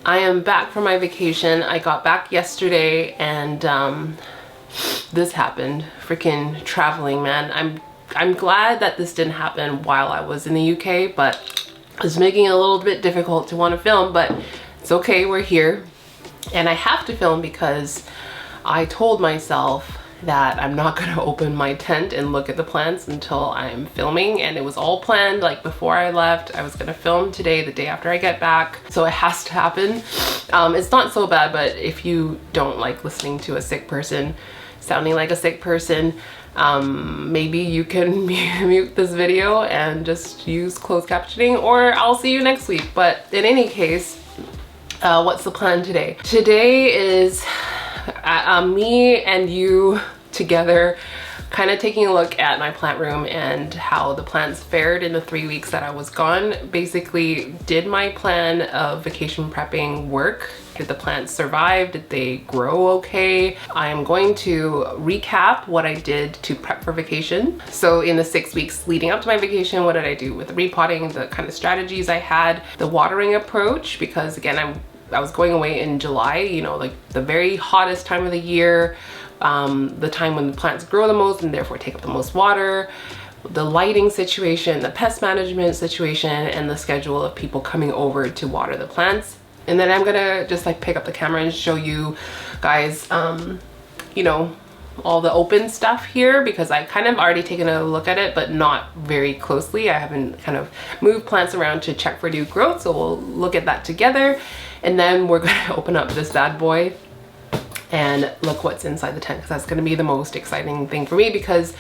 I am back from my vacation. I got back yesterday and this happened. Freaking traveling, man. I'm glad that this didn't happen while I was in the UK, but it's making it a little bit difficult to want to film, but it's okay, we're here. And I have to film because I told myself that I'm not gonna open my tent and look at the plants until I'm filming, and it was all planned. Like before I left, I was gonna film today, the day after I get back, so it has to happen. It's not so bad, but if you don't like listening to a sick person sounding like a sick person, maybe you can mute this video and just use closed captioning, or I'll see you next week. But in any case, what's the plan today? Today is me and you together kind of taking a look at my plant room and how the plants fared in the 3 weeks that I was gone. Basically, did my plan of vacation prepping work? Did the plants survive? Did they grow okay? I am going to recap what I did to prep for vacation. So in the 6 weeks leading up to my vacation, what did I do with the repotting, the kind of strategies I had, the watering approach, because again, I was going away in July, you know, like the very hottest time of the year, the time when the plants grow the most and therefore take up the most water, the lighting situation, the pest management situation, and the schedule of people coming over to water the plants. And then I'm gonna just like pick up the camera and show you guys, you know, all the open stuff here, because I kind of already taken a look at it, but not very closely. I haven't kind of moved plants around to check for new growth, so we'll look at that together. And then we're gonna open up this bad boy and look what's inside the tent, because that's gonna be the most exciting thing for me, because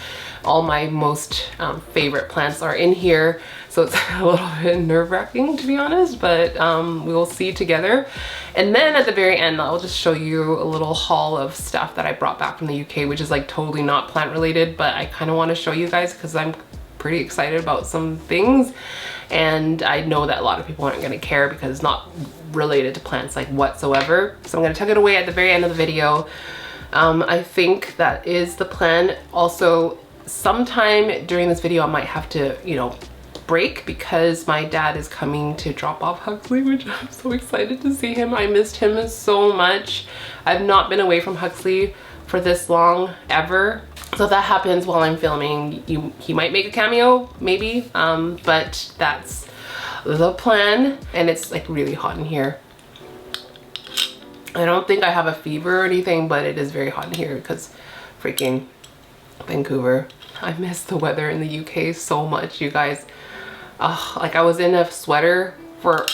all my most favorite plants are in here. So it's a little bit nerve-wracking, to be honest, but we will see together. And then at the very end, I'll just show you a little haul of stuff that I brought back from the UK, which is like totally not plant related, but I kind of want to show you guys because I'm pretty excited about some things. And I know that a lot of people aren't going to care because it's not related to plants like whatsoever. So I'm going to tuck it away at the very end of the video. I think that is the plan. Also, sometime during this video I might have to, you know, break because my dad is coming to drop off Huxley, which I'm so excited to see him. I missed him so much. I've not been away from Huxley for this long ever. So if that happens while I'm filming, he might make a cameo, maybe, but that's the plan. And it's like really hot in here. I don't think I have a fever or anything, but it is very hot in here because freaking Vancouver. I miss the weather in the UK so much, you guys. Like I was in a sweater for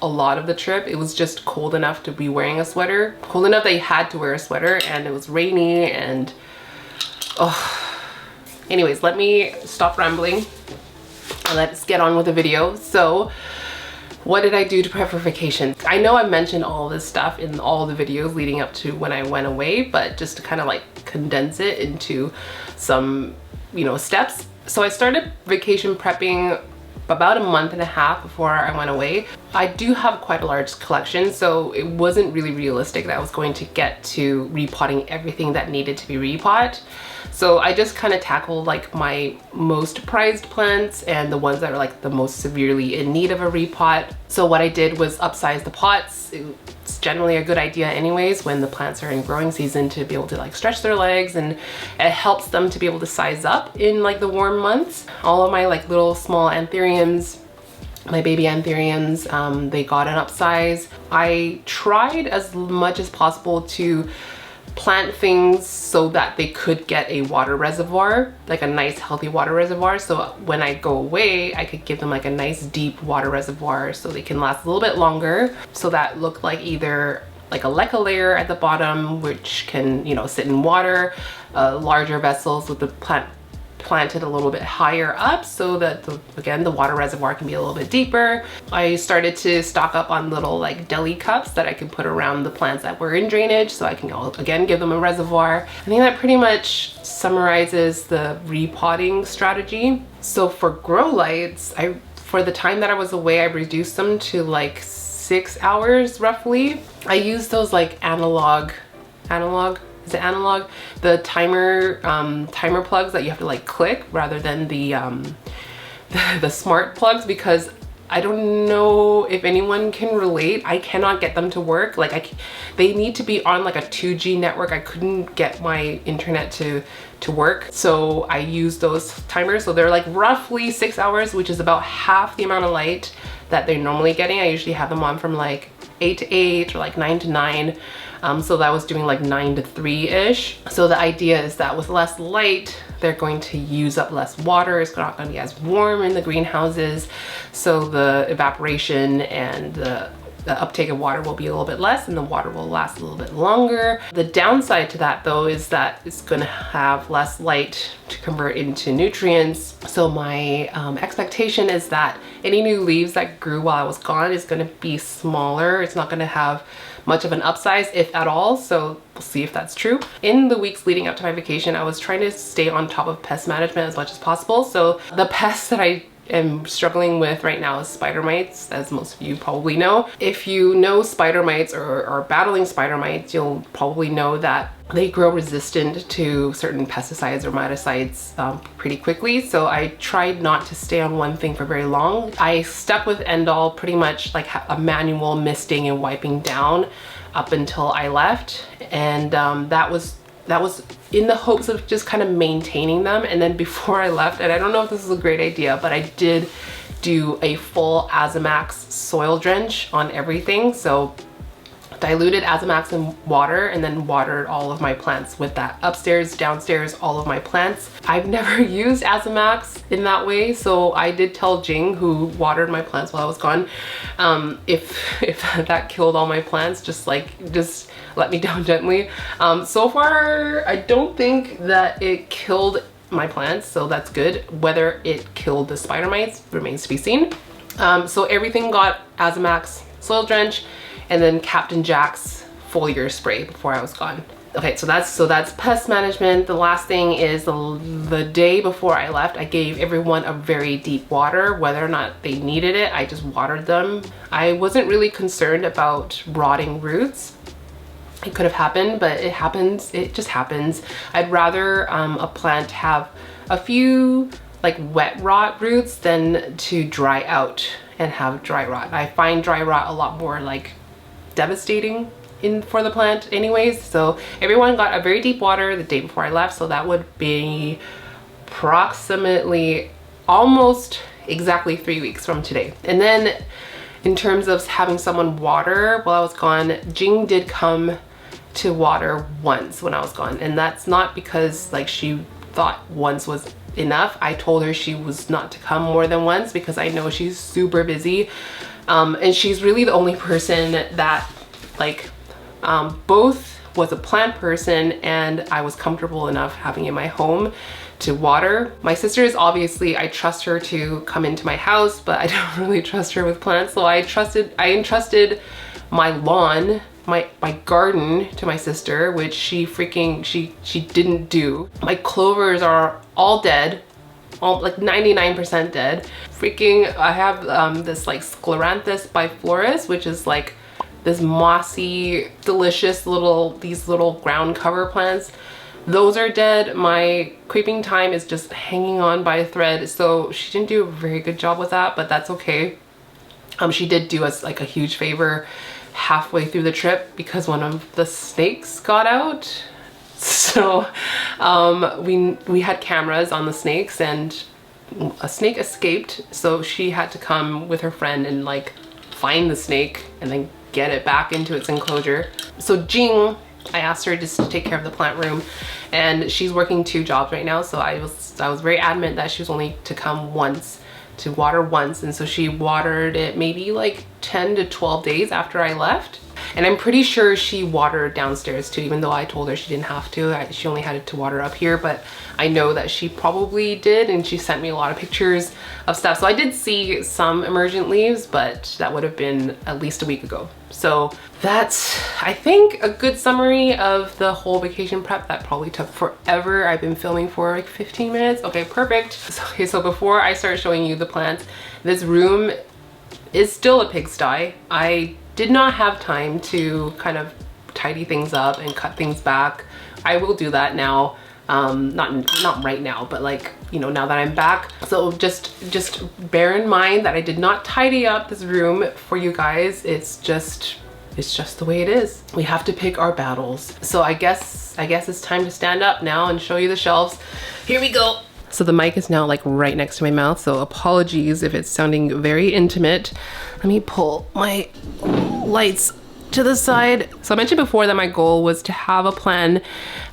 a lot of the trip. It was just cold enough to be wearing a sweater. Cold enough that you had to wear a sweater, and it was rainy and anyways, let me stop rambling and let's get on with the video. So what did I do to prep for vacation? I know I mentioned all this stuff in all the videos leading up to when I went away, but just to kind of like condense it into some, you know, steps. So I started vacation prepping about a month and a half before I went away. I do have quite a large collection, so it wasn't really realistic that I was going to get to repotting everything that needed to be repot. So I just kind of tackled like my most prized plants and the ones that are like the most severely in need of a repot. So what I did was upsize the pots. It's generally a good idea anyways when the plants are in growing season to be able to like stretch their legs, and it helps them to be able to size up in like the warm months. All of my like little small anthuriums, my baby anthuriums, they got an upsize. I tried as much as possible to plant things so that they could get a water reservoir, like a nice healthy water reservoir, so when I go away I could give them like a nice deep water reservoir so they can last a little bit longer. So that looked like either like a leca layer at the bottom, which can, you know, sit in water, larger vessels with the plant planted a little bit higher up so that again the water reservoir can be a little bit deeper. I started to stock up on little like deli cups that I can put around the plants that were in drainage so I can again give them a reservoir. I think that pretty much summarizes the repotting strategy. So for grow lights, for the time that I was away, I reduced them to like 6 hours roughly. I used those like analog, is it analog? The timer plugs that you have to like click rather than the smart plugs, because I don't know if anyone can relate. I cannot get them to work. Like they need to be on like a 2G network. I couldn't get my internet to work. So I use those timers. So they're like roughly 6 hours, which is about half the amount of light that they're normally getting. I usually have them on from like 8 to 8 or like 9 to 9. So that was doing like 9 to 3-ish. So the idea is that with less light, they're going to use up less water. It's not going to be as warm in the greenhouses. So the evaporation and the uptake of water will be a little bit less and the water will last a little bit longer. The downside to that though is that it's going to have less light to convert into nutrients. So my expectation is that any new leaves that grew while I was gone is going to be smaller. It's not going to have much of an upsize, if at all. So we'll see if that's true. In the weeks leading up to my vacation, I was trying to stay on top of pest management as much as possible. So the pests that I am struggling with right now is spider mites, as most of you probably know. If you know spider mites or are battling spider mites, you'll probably know that they grow resistant to certain pesticides or miticides pretty quickly. So I tried not to stay on one thing for very long. I stuck with Endol, pretty much like a manual misting and wiping down up until I left. And that was in the hopes of just kind of maintaining them. And then before I left, and I don't know if this is a great idea, but I did do a full Azamax soil drench on everything. So diluted Azamax in water and then watered all of my plants with that. Upstairs, downstairs, all of my plants. I've never used Azamax in that way, so I did tell Jing, who watered my plants while I was gone, if that killed all my plants, just let me down gently. So far, I don't think that it killed my plants, so that's good. Whether it killed the spider mites remains to be seen. So everything got Azamax soil drench, and then Captain Jack's foliar spray before I was gone. Okay, so that's pest management. The last thing is the day before I left, I gave everyone a very deep water. Whether or not they needed it, I just watered them. I wasn't really concerned about rotting roots. It could have happened, but it happens. It just happens. I'd rather a plant have a few like wet rot roots than to dry out and have dry rot. I find dry rot a lot more like devastating for the plant anyways. So everyone got a very deep water the day before I left, so that would be approximately almost exactly 3 weeks from today. And then in terms of having someone water while I was gone, Jing did come to water once when I was gone, and that's not because like she thought once was enough. I told her she was not to come more than once because I know she's super busy. And she's really the only person that like both was a plant person and I was comfortable enough having in my home to water. My sister is obviously, I trust her to come into my house, but I don't really trust her with plants. So I entrusted my lawn, my garden to my sister, which she didn't do. My clovers are all dead. All like 99% dead. I have this like Scleranthus biflorus, which is like this mossy, delicious these little ground cover plants. Those are dead. My creeping thyme is just hanging on by a thread. So she didn't do a very good job with that, but that's okay. She did do us like a huge favor halfway through the trip because one of the snakes got out. So we had cameras on the snakes and a snake escaped, so she had to come with her friend and like find the snake and then get it back into its enclosure. So Jing, I asked her just to take care of the plant room, and she's working 2 jobs right now, so I was very adamant that she was only to come once, to water once, and so she watered it maybe like 10 to 12 days after I left. And I'm pretty sure she watered downstairs too, even though I told her she didn't have to. She only had to water up here, but I know that she probably did, and she sent me a lot of pictures of stuff. So I did see some emergent leaves, but that would have been at least a week ago. So that's, I think, a good summary of the whole vacation prep. That probably took forever. I've been filming for like 15 minutes. Okay, perfect. So before I start showing you the plants, this room is still a pigsty. I did not have time to kind of tidy things up and cut things back. I will do that now. Not right now, but like, you know, now that I'm back. So just bear in mind that I did not tidy up this room for you guys. It's just the way it is. We have to pick our battles. So I guess it's time to stand up now and show you the shelves. Here we go. So the mic is now like right next to my mouth, so apologies if it's sounding very intimate. Let me pull my lights to the side. So I mentioned before that my goal was to have a plan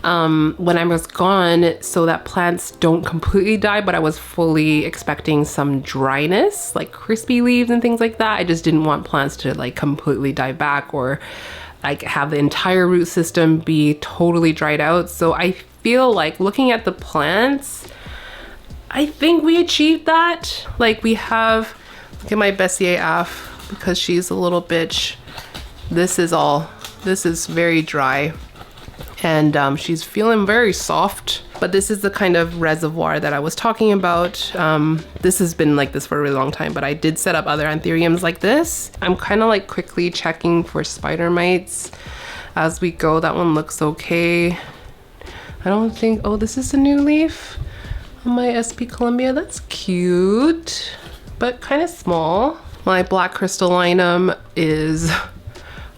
when I was gone so that plants don't completely die, but I was fully expecting some dryness, like crispy leaves and things like that. I just didn't want plants to like completely die back or like have the entire root system be totally dried out. So I feel like looking at the plants, I think we achieved that. Like we have, look at my Bessier Af, because she's a little bitch. This is very dry, and she's feeling very soft. But this is the kind of reservoir that I was talking about. This has been like this for a really long time, but I did set up other anthuriums like this. I'm kind of like quickly checking for spider mites as we go. That one looks okay. I don't think, oh, this is a new leaf on my SP Columbia. That's cute, but kind of small. My black crystallinum is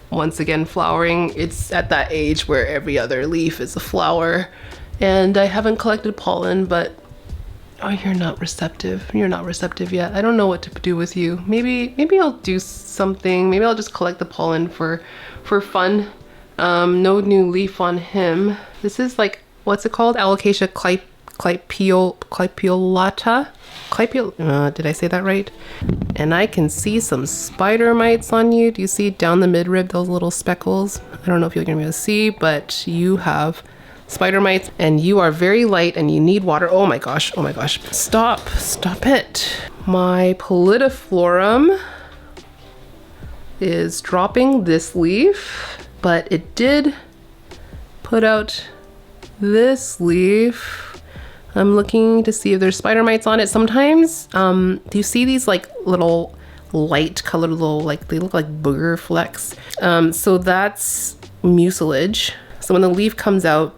once again flowering. It's at that age where every other leaf is a flower, and I haven't collected pollen, but oh, you're not receptive. You're not receptive yet. I don't know what to do with you. Maybe I'll do something. Maybe I'll just collect the pollen for fun. No new leaf on him. This is like, what's it called? Alocasia clypeolata. Did I say that right? And I can see some spider mites on you. Do you see down the midrib, those little speckles? I don't know if you're gonna be able to see, but you have spider mites and you are very light and you need water. Oh my gosh, oh my gosh. Stop it. My Pallidiflorum is dropping this leaf, but it did put out this leaf. I'm looking to see if there's spider mites on it. Sometimes, do you see these like little light colored little, like they look like booger flecks? So that's mucilage. So when the leaf comes out,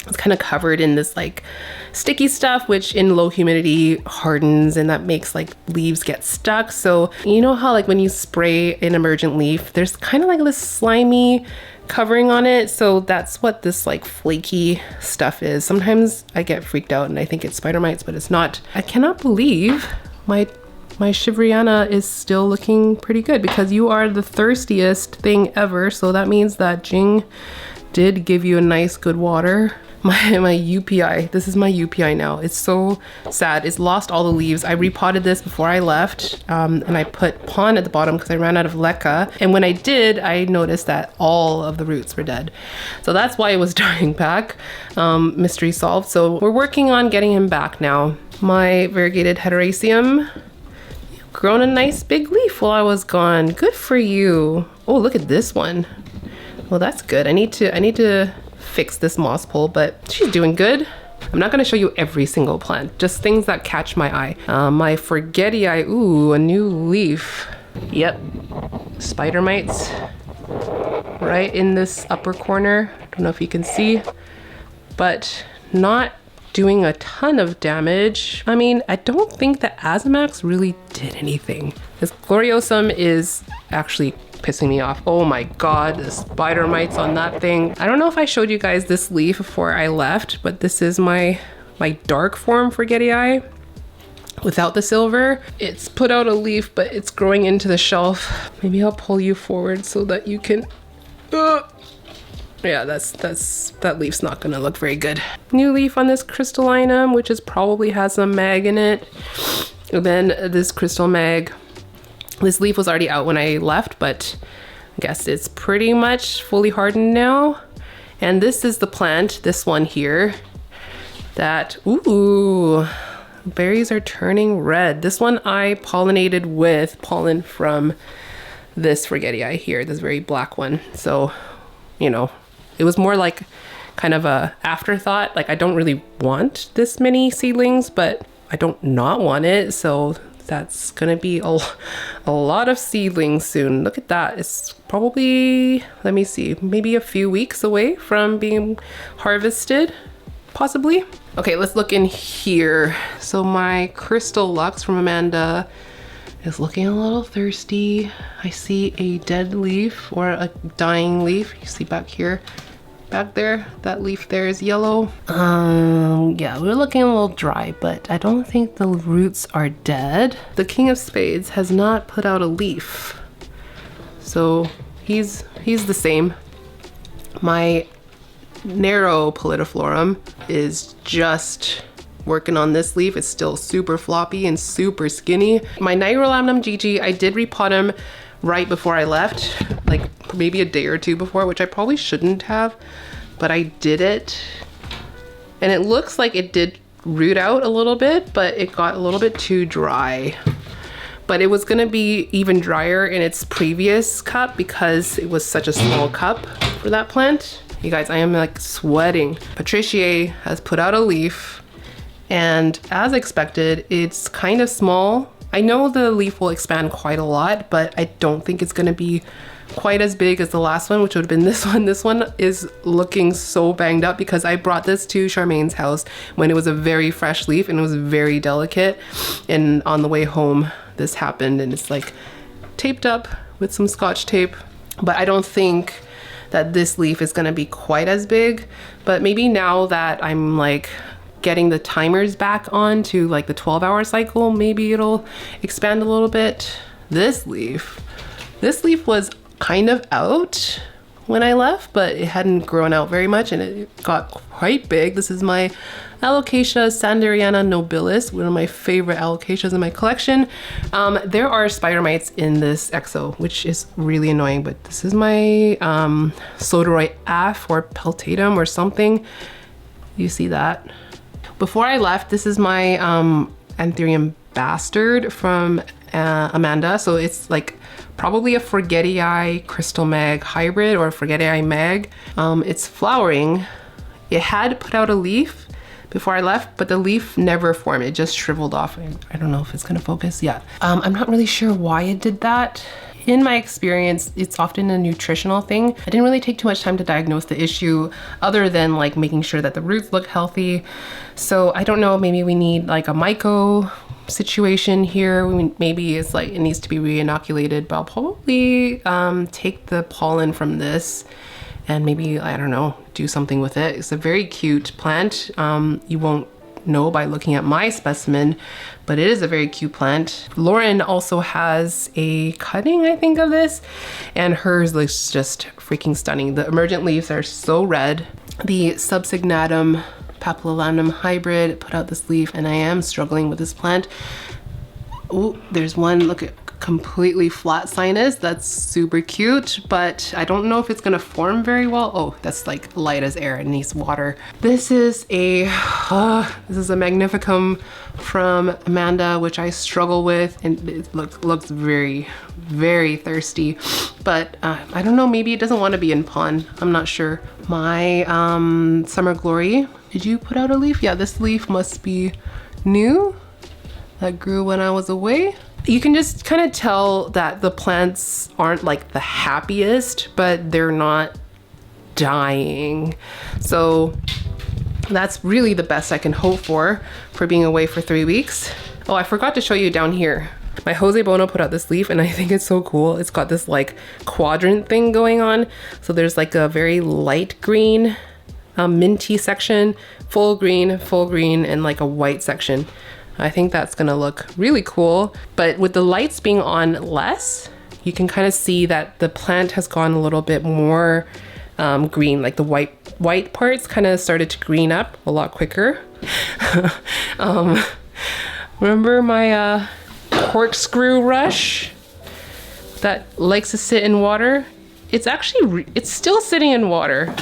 it's kind of covered in this like sticky stuff, which in low humidity hardens, and that makes like leaves get stuck. So you know how like when you spray an emergent leaf, there's kind of like this slimy covering on it. So that's what this like flaky stuff is. Sometimes I get freaked out and I think it's spider mites, but it's not. I cannot believe my Shivriana is still looking pretty good, because you are the thirstiest thing ever. So that means that Jing did give you a nice good water. My UPI, this is my UPI now. It's so sad. It's lost all the leaves. I repotted this before I left, and I put pon at the bottom because I ran out of leca. And when I did, I noticed that all of the roots were dead. So that's why it was dying back. Mystery solved. So we're working on getting him back now. My variegated heteroecium, grown a nice big leaf while I was gone. Good for you. Oh, look at this one. Well, that's good. I need to fix this moss pole, but she's doing good. I'm not going to show you every single plant, just things that catch my eye. My forgetii, ooh, a new leaf. Yep, spider mites right in this upper corner. Don't know if you can see, but not doing a ton of damage. I mean, I don't think the Azamax really did anything. This Gloriosum is actually pissing me off. Oh my god, the spider mites on that thing. I don't know if I showed you guys this leaf before I left, but this is my dark form forgetii without the silver. It's put out a leaf, but it's growing into the shelf. Maybe I'll pull you forward so that you can yeah, that leaf's not gonna look very good. New leaf on this crystallinum, which is probably has some mag in it. And then this crystal mag. This leaf was already out when I left, but I guess it's pretty much fully hardened now. And this is the plant, this one here, that, ooh, berries are turning red. This one I pollinated with pollen from this forgetii here, this very black one. So, you know, it was more like kind of a afterthought. Like, I don't really want this many seedlings, but I don't not want it. So that's gonna be a lot of seedlings soon. Look at that. It's probably, let me see, maybe a few weeks away from being harvested. possibly. Okay, let's look in here. So my Crystal Lux from Amanda is looking a little thirsty. I see a dead leaf or a dying leaf. You see back here, back there, that leaf there is yellow. Yeah, we're looking a little dry, but I don't think the roots are dead. The King of Spades has not put out a leaf, so he's the same. My narrow Pallidiflorum is just working on this leaf. It's still super floppy and super skinny. My Nigrolamnum GG, I did repot him right before I left, like maybe a day or two before, which I probably shouldn't have, but I did it. And it looks like it did root out a little bit, but it got a little bit too dry. But it was gonna be even drier in its previous cup because it was such a small cup for that plant. You guys, I am like sweating. Patriciae has put out a leaf, and as expected, it's kind of small. I know the leaf will expand quite a lot, but I don't think it's gonna be quite as big as the last one, which would have been this one. This one is looking so banged up because I brought this to Charmaine's house when it was a very fresh leaf and it was very delicate. And on the way home, this happened, and it's like taped up with some Scotch tape. But I don't think that this leaf is gonna be quite as big, but maybe now that I'm like getting the timers back on to like the 12-hour cycle, maybe it'll expand a little bit. This leaf was kind of out when I left, but it hadn't grown out very much and it got quite big. This is my Alocasia Sanderiana nobilis, one of my favorite alocasias in my collection. There are spider mites in this exo, which is really annoying, but this is my Soderoi af or peltatum or something. You see that? Before I left, this is my Anthurium bastard from Amanda. So it's like probably a Forgetii Crystal Mag hybrid or Forgetii Mag. It's flowering. It had put out a leaf before I left, but the leaf never formed. It just shriveled off. I don't know if it's gonna focus. Yeah. I'm not really sure why it did that. In my experience, it's often a nutritional thing. I didn't really take too much time to diagnose the issue other than like making sure that the roots look healthy. So I don't know, maybe we need like a myco situation here. Maybe it's like it needs to be re-inoculated, but I'll probably take the pollen from this and maybe, I don't know, do something with it. It's a very cute plant. You won't know by looking at my specimen, but it is a very cute plant. Lauren also has a cutting, I think, of this, and hers looks just freaking stunning. The emergent leaves are so red. The Subsignatum papillolanum hybrid put out this leaf, and I am struggling with this plant. Oh, there's one, look at completely flat sinus. That's super cute, but I don't know if it's gonna form very well. Oh, that's like light as air. It needs water. This is a Magnificum from Amanda, which I struggle with, and it looks very, very thirsty. But I don't know, maybe it doesn't want to be in pond. I'm not sure. My Summer Glory, did you put out a leaf? Yeah, this leaf must be new. That grew when I was away. You can just kind of tell that the plants aren't like the happiest, but they're not dying. So that's really the best I can hope for being away for 3 weeks. Oh, I forgot to show you down here. My Jose Bono put out this leaf and I think it's so cool. It's got this like quadrant thing going on. So there's like a very light green, minty section, full green, and like a white section. I think that's gonna look really cool. But with the lights being on less, you can kind of see that the plant has gone a little bit more green, like the white parts kind of started to green up a lot quicker. Remember my corkscrew rush that likes to sit in water? It's actually, it's still sitting in water.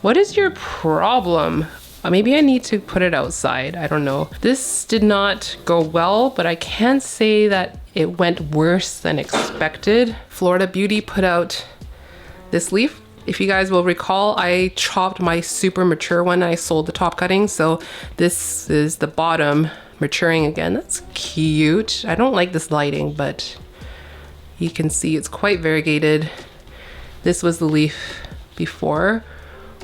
What is your problem? Maybe I need to put it outside. I don't know. This did not go well, but I can't say that it went worse than expected. Florida Beauty put out this leaf. If you guys will recall, I chopped my super mature one and I sold the top cutting. So this is the bottom maturing again. That's cute. I don't like this lighting, but you can see it's quite variegated. This was the leaf before.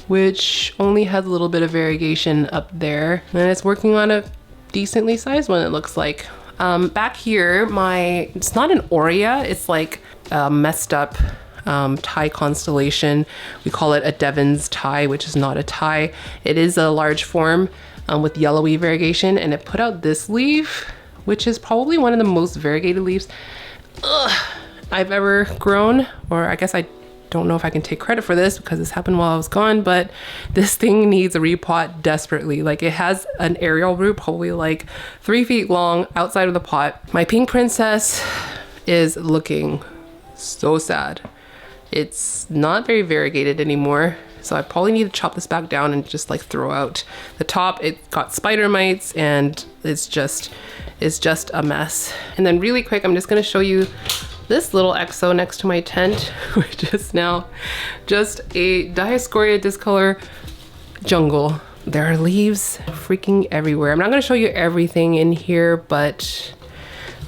which only has a little bit of variegation up there. And it's working on a decently sized one, it looks like. Back here, it's not an Aurea, it's like a messed up tie constellation. We call it a Devon's tie, which is not a tie. It is a large form with yellowy variegation, and it put out this leaf, which is probably one of the most variegated leaves I've ever grown, or I guess I don't know if I can take credit for this because this happened while I was gone, but this thing needs a repot desperately. Like, it has an aerial root probably like 3 feet long outside of the pot. My pink princess is looking so sad. It's not very variegated anymore, so I probably need to chop this back down and just like throw out the top. It got spider mites and it's just a mess. And then really quick, I'm just gonna show you this little exo next to my tent, which is now just a Dioscorea discolor jungle. There are leaves freaking everywhere. I'm not gonna show you everything in here, but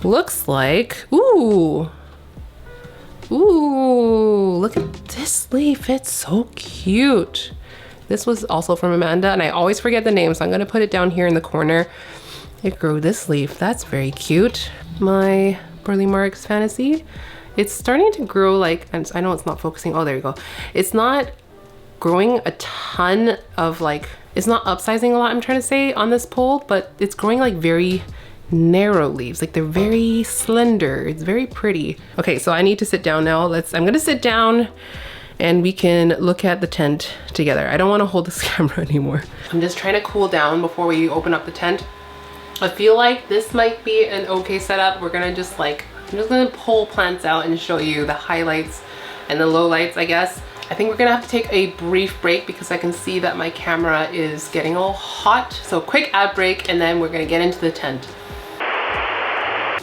looks like, ooh, look at this leaf. It's so cute. This was also from Amanda, and I always forget the name, so I'm gonna put it down here in the corner. It grew this leaf. That's very cute. My Burley Marks Fantasy. It's starting to grow, like, and I know it's not focusing. Oh, there you go. It's not growing a ton of, like, it's not upsizing a lot, I'm trying to say, on this pole, but it's growing like very narrow leaves. Like, they're very slender. It's very pretty. Okay, so I need to sit down now. I'm gonna sit down and we can look at the tent together. I don't want to hold this camera anymore. I'm just trying to cool down before we open up the tent. I feel like this might be an okay setup. We're gonna just like, I'm just gonna pull plants out and show you the highlights and the lowlights, I guess. I think we're gonna have to take a brief break because I can see that my camera is getting all hot. So quick ad break and then we're gonna get into the tent.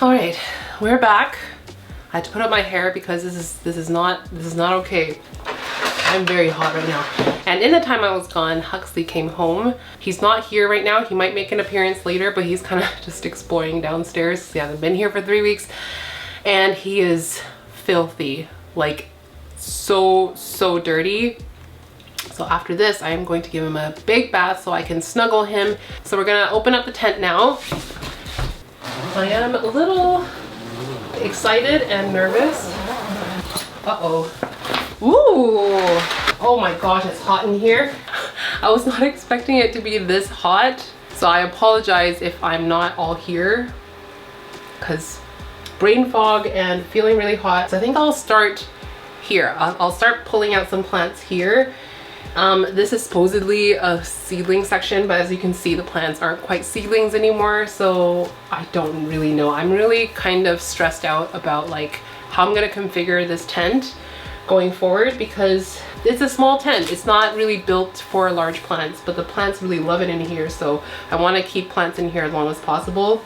All right, we're back. I had to put up my hair because this is not okay. I'm very hot right now. And in the time I was gone, Huxley came home. He's not here right now. He might make an appearance later, but he's kind of just exploring downstairs. He hasn't been here for 3 weeks and he is filthy, like so dirty. So after this, I am going to give him a big bath so I can snuggle him. So we're gonna open up the tent now. I am a little excited and nervous. Uh-oh. Ooh, oh my gosh, it's hot in here. I was not expecting it to be this hot. So I apologize if I'm not all here because brain fog and feeling really hot. So I think I'll start here. I'll start pulling out some plants here. This is supposedly a seedling section, but as you can see, the plants aren't quite seedlings anymore. So I don't really know. I'm really kind of stressed out about like how I'm gonna configure this tent going forward because it's a small tent. It's not really built for large plants, but the plants really love it in here. So I want to keep plants in here as long as possible.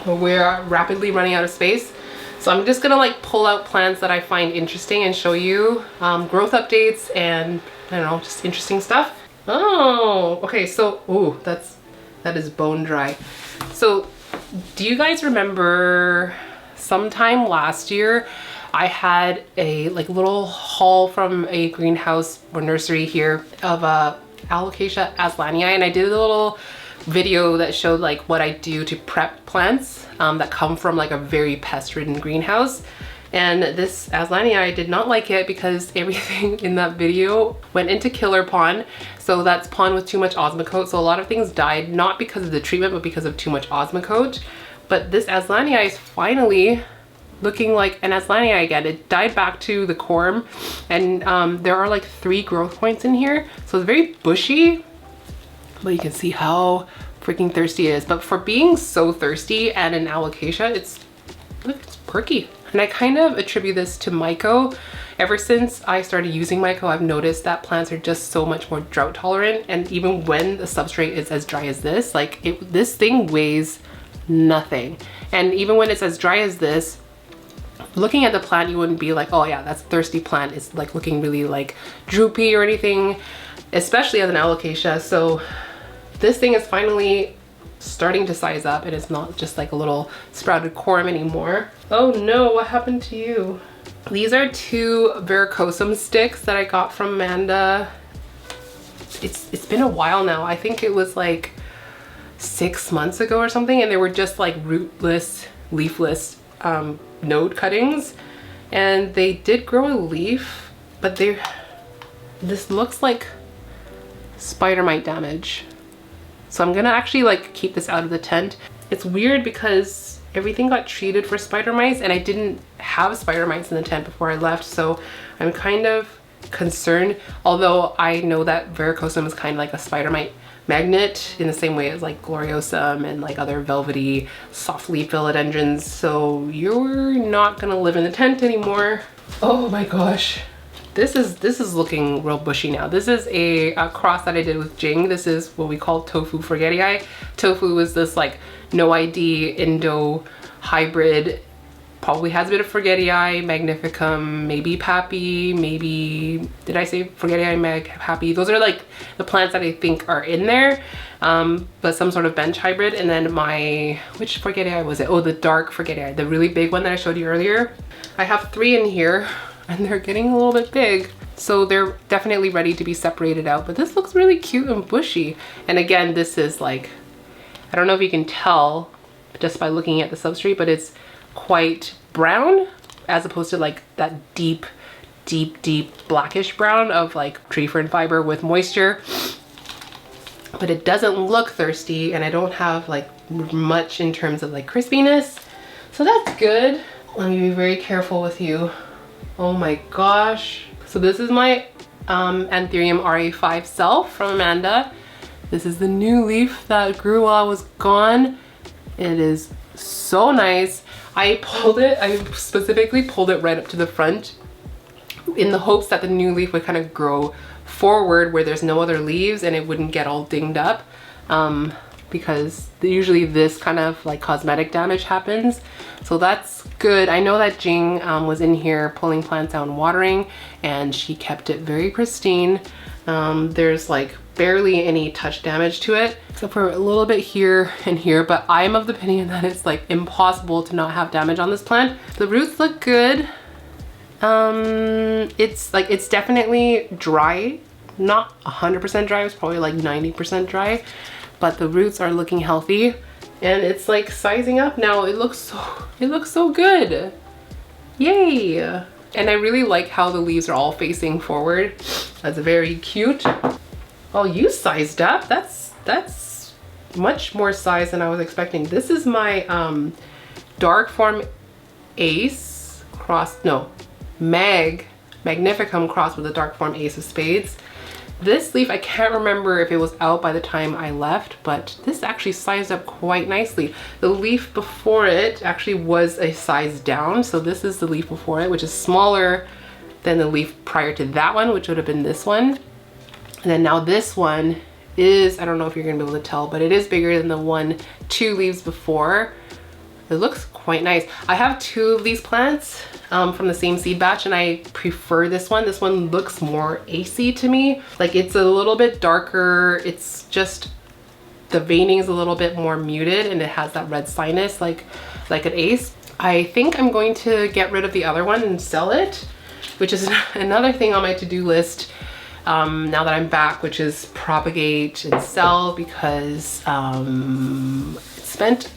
We're rapidly running out of space. So I'm just gonna like pull out plants that I find interesting and show you growth updates and I don't know, just interesting stuff. Oh, okay. So, ooh, that is bone dry. So do you guys remember sometime last year, I had a like little haul from a greenhouse or nursery here of Alocasia aslanii, and I did a little video that showed like what I do to prep plants that come from like a very pest-ridden greenhouse. And this aslanii did not like it because everything in that video went into killer pond. So that's pond with too much osmocote. So a lot of things died, not because of the treatment, but because of too much osmocote. But this aslanii is finally looking like an aslanii again. It died back to the corm, and there are like 3 growth points in here. So it's very bushy, but you can see how freaking thirsty it is. But for being so thirsty and an alocasia, it's perky. And I kind of attribute this to myco. Ever since I started using myco, I've noticed that plants are just so much more drought tolerant. And even when the substrate is as dry as this, like this thing weighs nothing. And even when it's as dry as this, looking at the plant, you wouldn't be like, oh yeah, that's a thirsty plant. It's like looking really like droopy or anything, especially as an alocasia. So this thing is finally starting to size up and it's not just like a little sprouted corm anymore. Oh no, what happened to you? These are 2 verrucosum sticks that I got from Amanda. it's been a while now. I think it was like 6 months ago or something, and they were just like rootless, leafless node cuttings, and they did grow a leaf, but this looks like spider mite damage. So I'm gonna actually like keep this out of the tent. It's weird because everything got treated for spider mites, and I didn't have spider mites in the tent before I left, so I'm kind of concerned. Although I know that varicosum is kind of like a spider mite magnet in the same way as like gloriosum and like other velvety soft leaf philodendrons. So you're not gonna live in the tent anymore. Oh my gosh. This is looking real bushy now. This is a cross that I did with Jing. This is what we call tofu forgetii. Tofu is this like no ID Indo hybrid. Probably has a bit of forgetii, magnificum, maybe pappy, maybe, did I say forgetii, mag, pappy? Those are like the plants that I think are in there, but some sort of bench hybrid. And then which forgetii was it? Oh, the dark forgetii, the really big one that I showed you earlier. I have 3 in here, and they're getting a little bit big. So they're definitely ready to be separated out, but this looks really cute and bushy. And again, this is like, I don't know if you can tell just by looking at the substrate, but it's quite brown as opposed to like that deep blackish brown of like tree fern fiber with moisture. But it doesn't look thirsty, and I don't have like much in terms of like crispiness. So that's good. Let me be very careful with you. Oh my gosh. So this is my Anthurium RA5 self from Amanda. This is the new leaf that grew while I was gone. It is so nice. I specifically pulled it right up to the front in the hopes that the new leaf would kind of grow forward where there's no other leaves and it wouldn't get all dinged up, because usually this kind of like cosmetic damage happens. So that's good. I know that Jing was in here pulling plants out and watering, and she kept it very pristine. There's like barely any touch damage to it, except for a little bit here and here, but I'm of the opinion that it's like impossible to not have damage on this plant. The roots look good. It's definitely dry, not 100% dry, it's probably like 90% dry, but the roots are looking healthy, and it's like sizing up now. It looks so good. Yay. And I really like how the leaves are all facing forward. That's very cute. Oh, you sized up. That's much more size than I was expecting. This is my dark form ace cross, no, magnificum cross with the dark form ace of spades. This leaf, I can't remember if it was out by the time I left, but this actually sized up quite nicely. The leaf before it actually was a size down, so this is the leaf before it, which is smaller than the leaf prior to that one, which would have been this one. And then now this one is, I don't know if you're gonna be able to tell, but it is bigger than the 2 leaves before. It looks quite nice. I have 2 of these plants from the same seed batch, and I prefer this one. This one looks more acey to me. Like, it's a little bit darker. It's just, the veining is a little bit more muted, and it has that red sinus like an ace. I think I'm going to get rid of the other one and sell it, which is another thing on my to-do list now that I'm back, which is propagate and sell, because I spent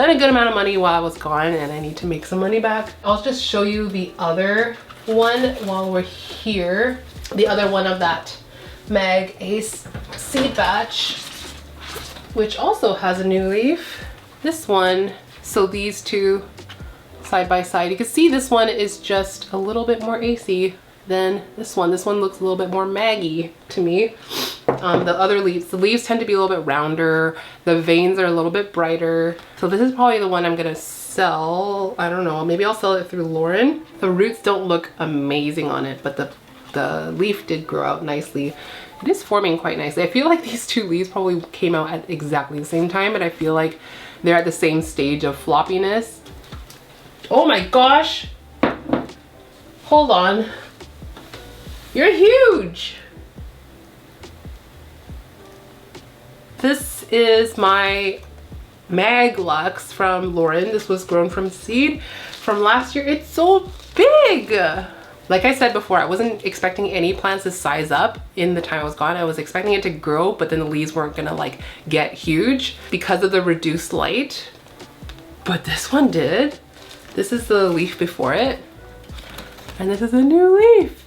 a good amount of money while I was gone, and I need to make some money back. I'll just show you the other one while we're here. The other one of that Mag Ace seed batch, which also has a new leaf. This one, so these 2 side by side, you can see this one is just a little bit more acey than this one. This one looks a little bit more maggy to me. The other leaves, the leaves tend to be a little bit rounder. The veins are a little bit brighter. So this is probably the one I'm gonna sell. I don't know, maybe I'll sell it through Lauren. The roots don't look amazing on it, but the leaf did grow out nicely. It is forming quite nicely. I feel like these 2 leaves probably came out at exactly the same time, but I feel like they're at the same stage of floppiness. Oh my gosh. Hold on. You're huge. This is my Maglux from Lauren. This was grown from seed from last year. It's so big. Like I said before, I wasn't expecting any plants to size up in the time I was gone. I was expecting it to grow, but then the leaves weren't gonna like get huge because of the reduced light. But this one did. This is the leaf before it. And this is a new leaf.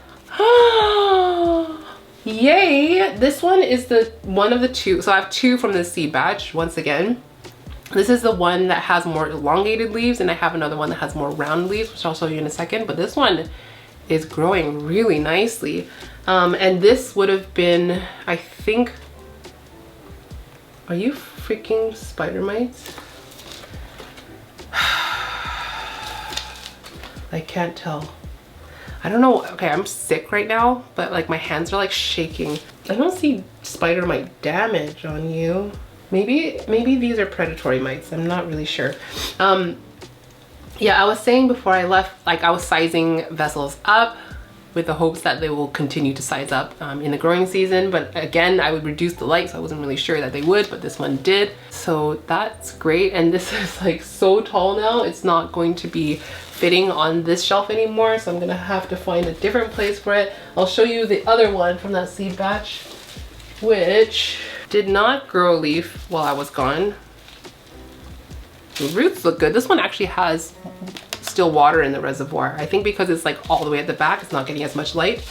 Yay! This one is the one of the two. So I have two from the seed batch once again. This is the one that has more elongated leaves, and I have another one that has more round leaves, which I'll show you in a second. But this one is growing really nicely. And this would have been, I think, are you freaking spider mites? I can't tell. I don't know. Okay, I'm sick right now, but like my hands are like shaking. I don't see spider mite damage on you. Maybe these are predatory mites. I'm not really sure. Yeah, I was saying before I left, like I was sizing vessels up with the hopes that they will continue to size up in the growing season. But again, I would reduce the light, so I wasn't really sure that they would, but this one did. So that's great. And this is like so tall now, it's not going to be fitting on this shelf anymore. So I'm gonna have to find a different place for it. I'll show you the other one from that seed batch, which did not grow a leaf while I was gone. The roots look good. This one actually has still water in the reservoir. I think because it's like all the way at the back, it's not getting as much light.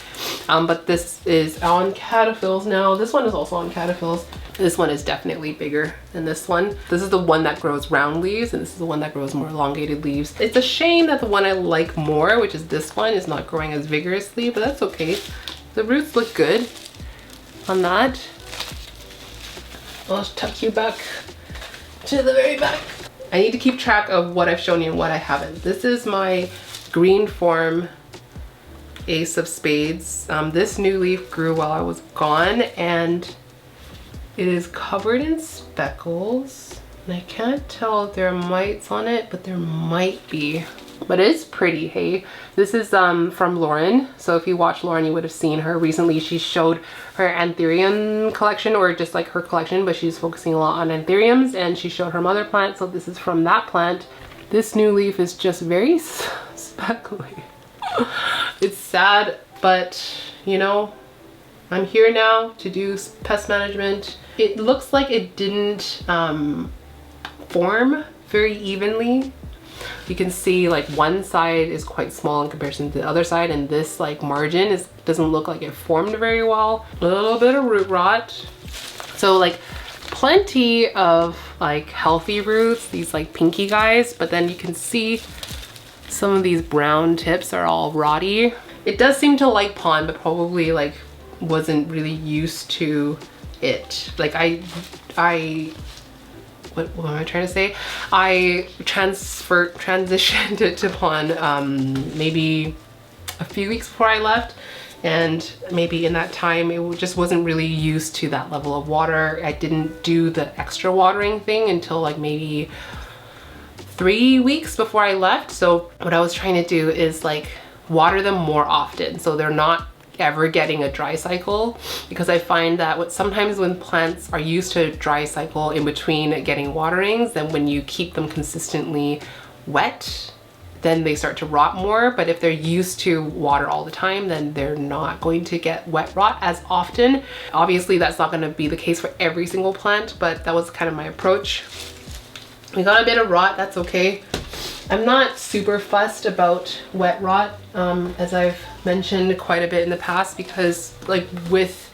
But this is on caterpillars now. This one is also on caterpillars. This one is definitely bigger than this one. This is the one that grows round leaves, and this is the one that grows more elongated leaves. It's a shame that the one I like more, which is this one, is not growing as vigorously, but that's okay. The roots look good on that. I'll tuck you back to the very back. I need to keep track of what I've shown you and what I haven't. This is my green form Ace of Spades. This new leaf grew while I was gone, and it is covered in speckles. And I can't tell if there are mites on it, but there might be. But it is pretty, hey? This is from Lauren. So if you watch Lauren, you would have seen her recently. She showed her anthurium collection, or just like her collection, but she's focusing a lot on anthuriums, and she showed her mother plant. So this is from that plant. This new leaf is just very speckly. It's sad, but you know, I'm here now to do pest management. It looks like it didn't form very evenly. You can see like one side is quite small in comparison to the other side, and this like margin doesn't look like it formed very well. A little bit of root rot. So like plenty of like healthy roots, these like pinky guys, but then you can see some of these brown tips are all rotty. It does seem to like pond, but probably like wasn't really used to it. Like what am I trying to say? I transitioned it to pond maybe a few weeks before I left, and maybe in that time it just wasn't really used to that level of water. I didn't do the extra watering thing until like maybe 3 weeks before I left. So what I was trying to do is like water them more often so they're not ever getting a dry cycle, because I find that sometimes when plants are used to a dry cycle in between getting waterings, then when you keep them consistently wet, then they start to rot more. But if they're used to water all the time, then they're not going to get wet rot as often. Obviously that's not going to be the case for every single plant, but that was kind of my approach. We got a bit of rot, that's okay. I'm not super fussed about wet rot, as I've mentioned quite a bit in the past, because like with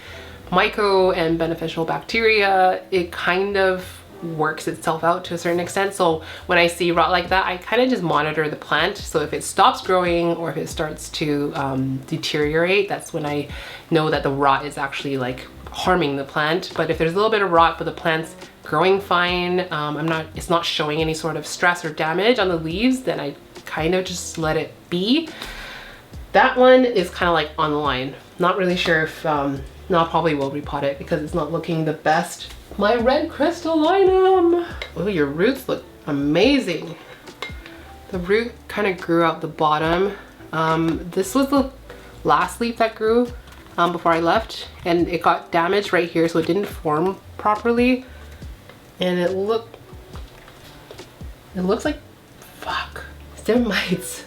myco and beneficial bacteria, it kind of works itself out to a certain extent. So when I see rot like that, I kind of just monitor the plant. So if it stops growing or if it starts to deteriorate, that's when I know that the rot is actually like harming the plant. But if there's a little bit of rot but the plant's growing fine, it's not showing any sort of stress or damage on the leaves, then I kind of just let it be. That one is kind of like on the line. Not really sure if, no, I probably will repot it because it's not looking the best. My red crystallinum. Oh, your roots look amazing. The root kind of grew out the bottom. This was the last leaf that grew before I left, and it got damaged right here, so it didn't form properly. And it looks like, fuck, is there mites?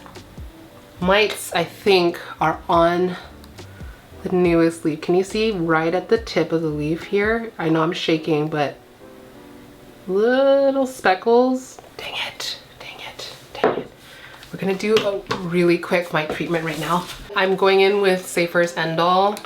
mites, I think, are on the newest leaf. Can you see right at the tip of the leaf here? I know I'm shaking, but little speckles. Dang it, dang it, dang it. We're gonna do a really quick mite treatment right now. I'm going in with Safer's End-All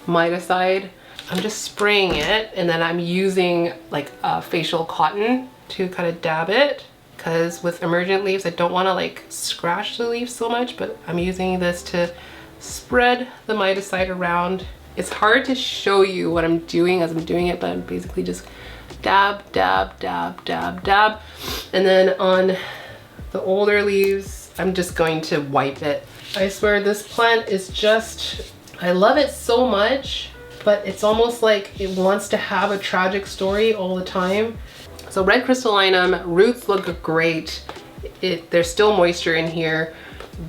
miticide. I'm just spraying it, and then I'm using like a facial cotton to kind of dab it, because with emergent leaves I don't want to like scratch the leaves so much, but I'm using this to spread the miticide around. It's hard to show you what I'm doing as I'm doing it, but I'm basically just dab, dab, dab, dab, dab. And then on the older leaves, I'm just going to wipe it. I swear this plant is just, I love it so much, but it's almost like it wants to have a tragic story all the time. So red crystallinum, roots look great. There's still moisture in here,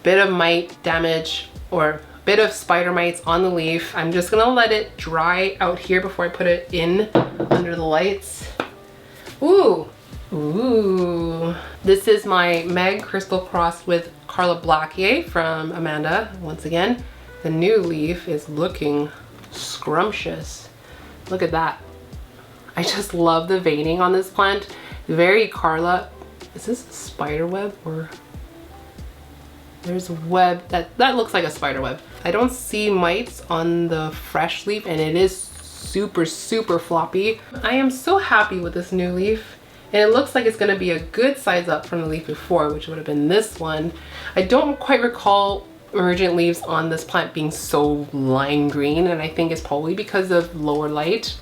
bit of mite damage or a bit of spider mites on the leaf. I'm just gonna let it dry out here before I put it in under the lights. Ooh, ooh. This is my Meg Crystal crossed with Carla Blackier from Amanda. Once again, the new leaf is looking scrumptious. Look at that. I just love the veining on this plant. Very Carla. Is this a spider web or? There's a web that looks like a spider web. I don't see mites on the fresh leaf, and it is super, super floppy. I am so happy with this new leaf, and it looks like it's gonna be a good size up from the leaf before, which would have been this one. I don't quite recall emergent leaves on this plant being so lime green, and I think it's probably because of lower light.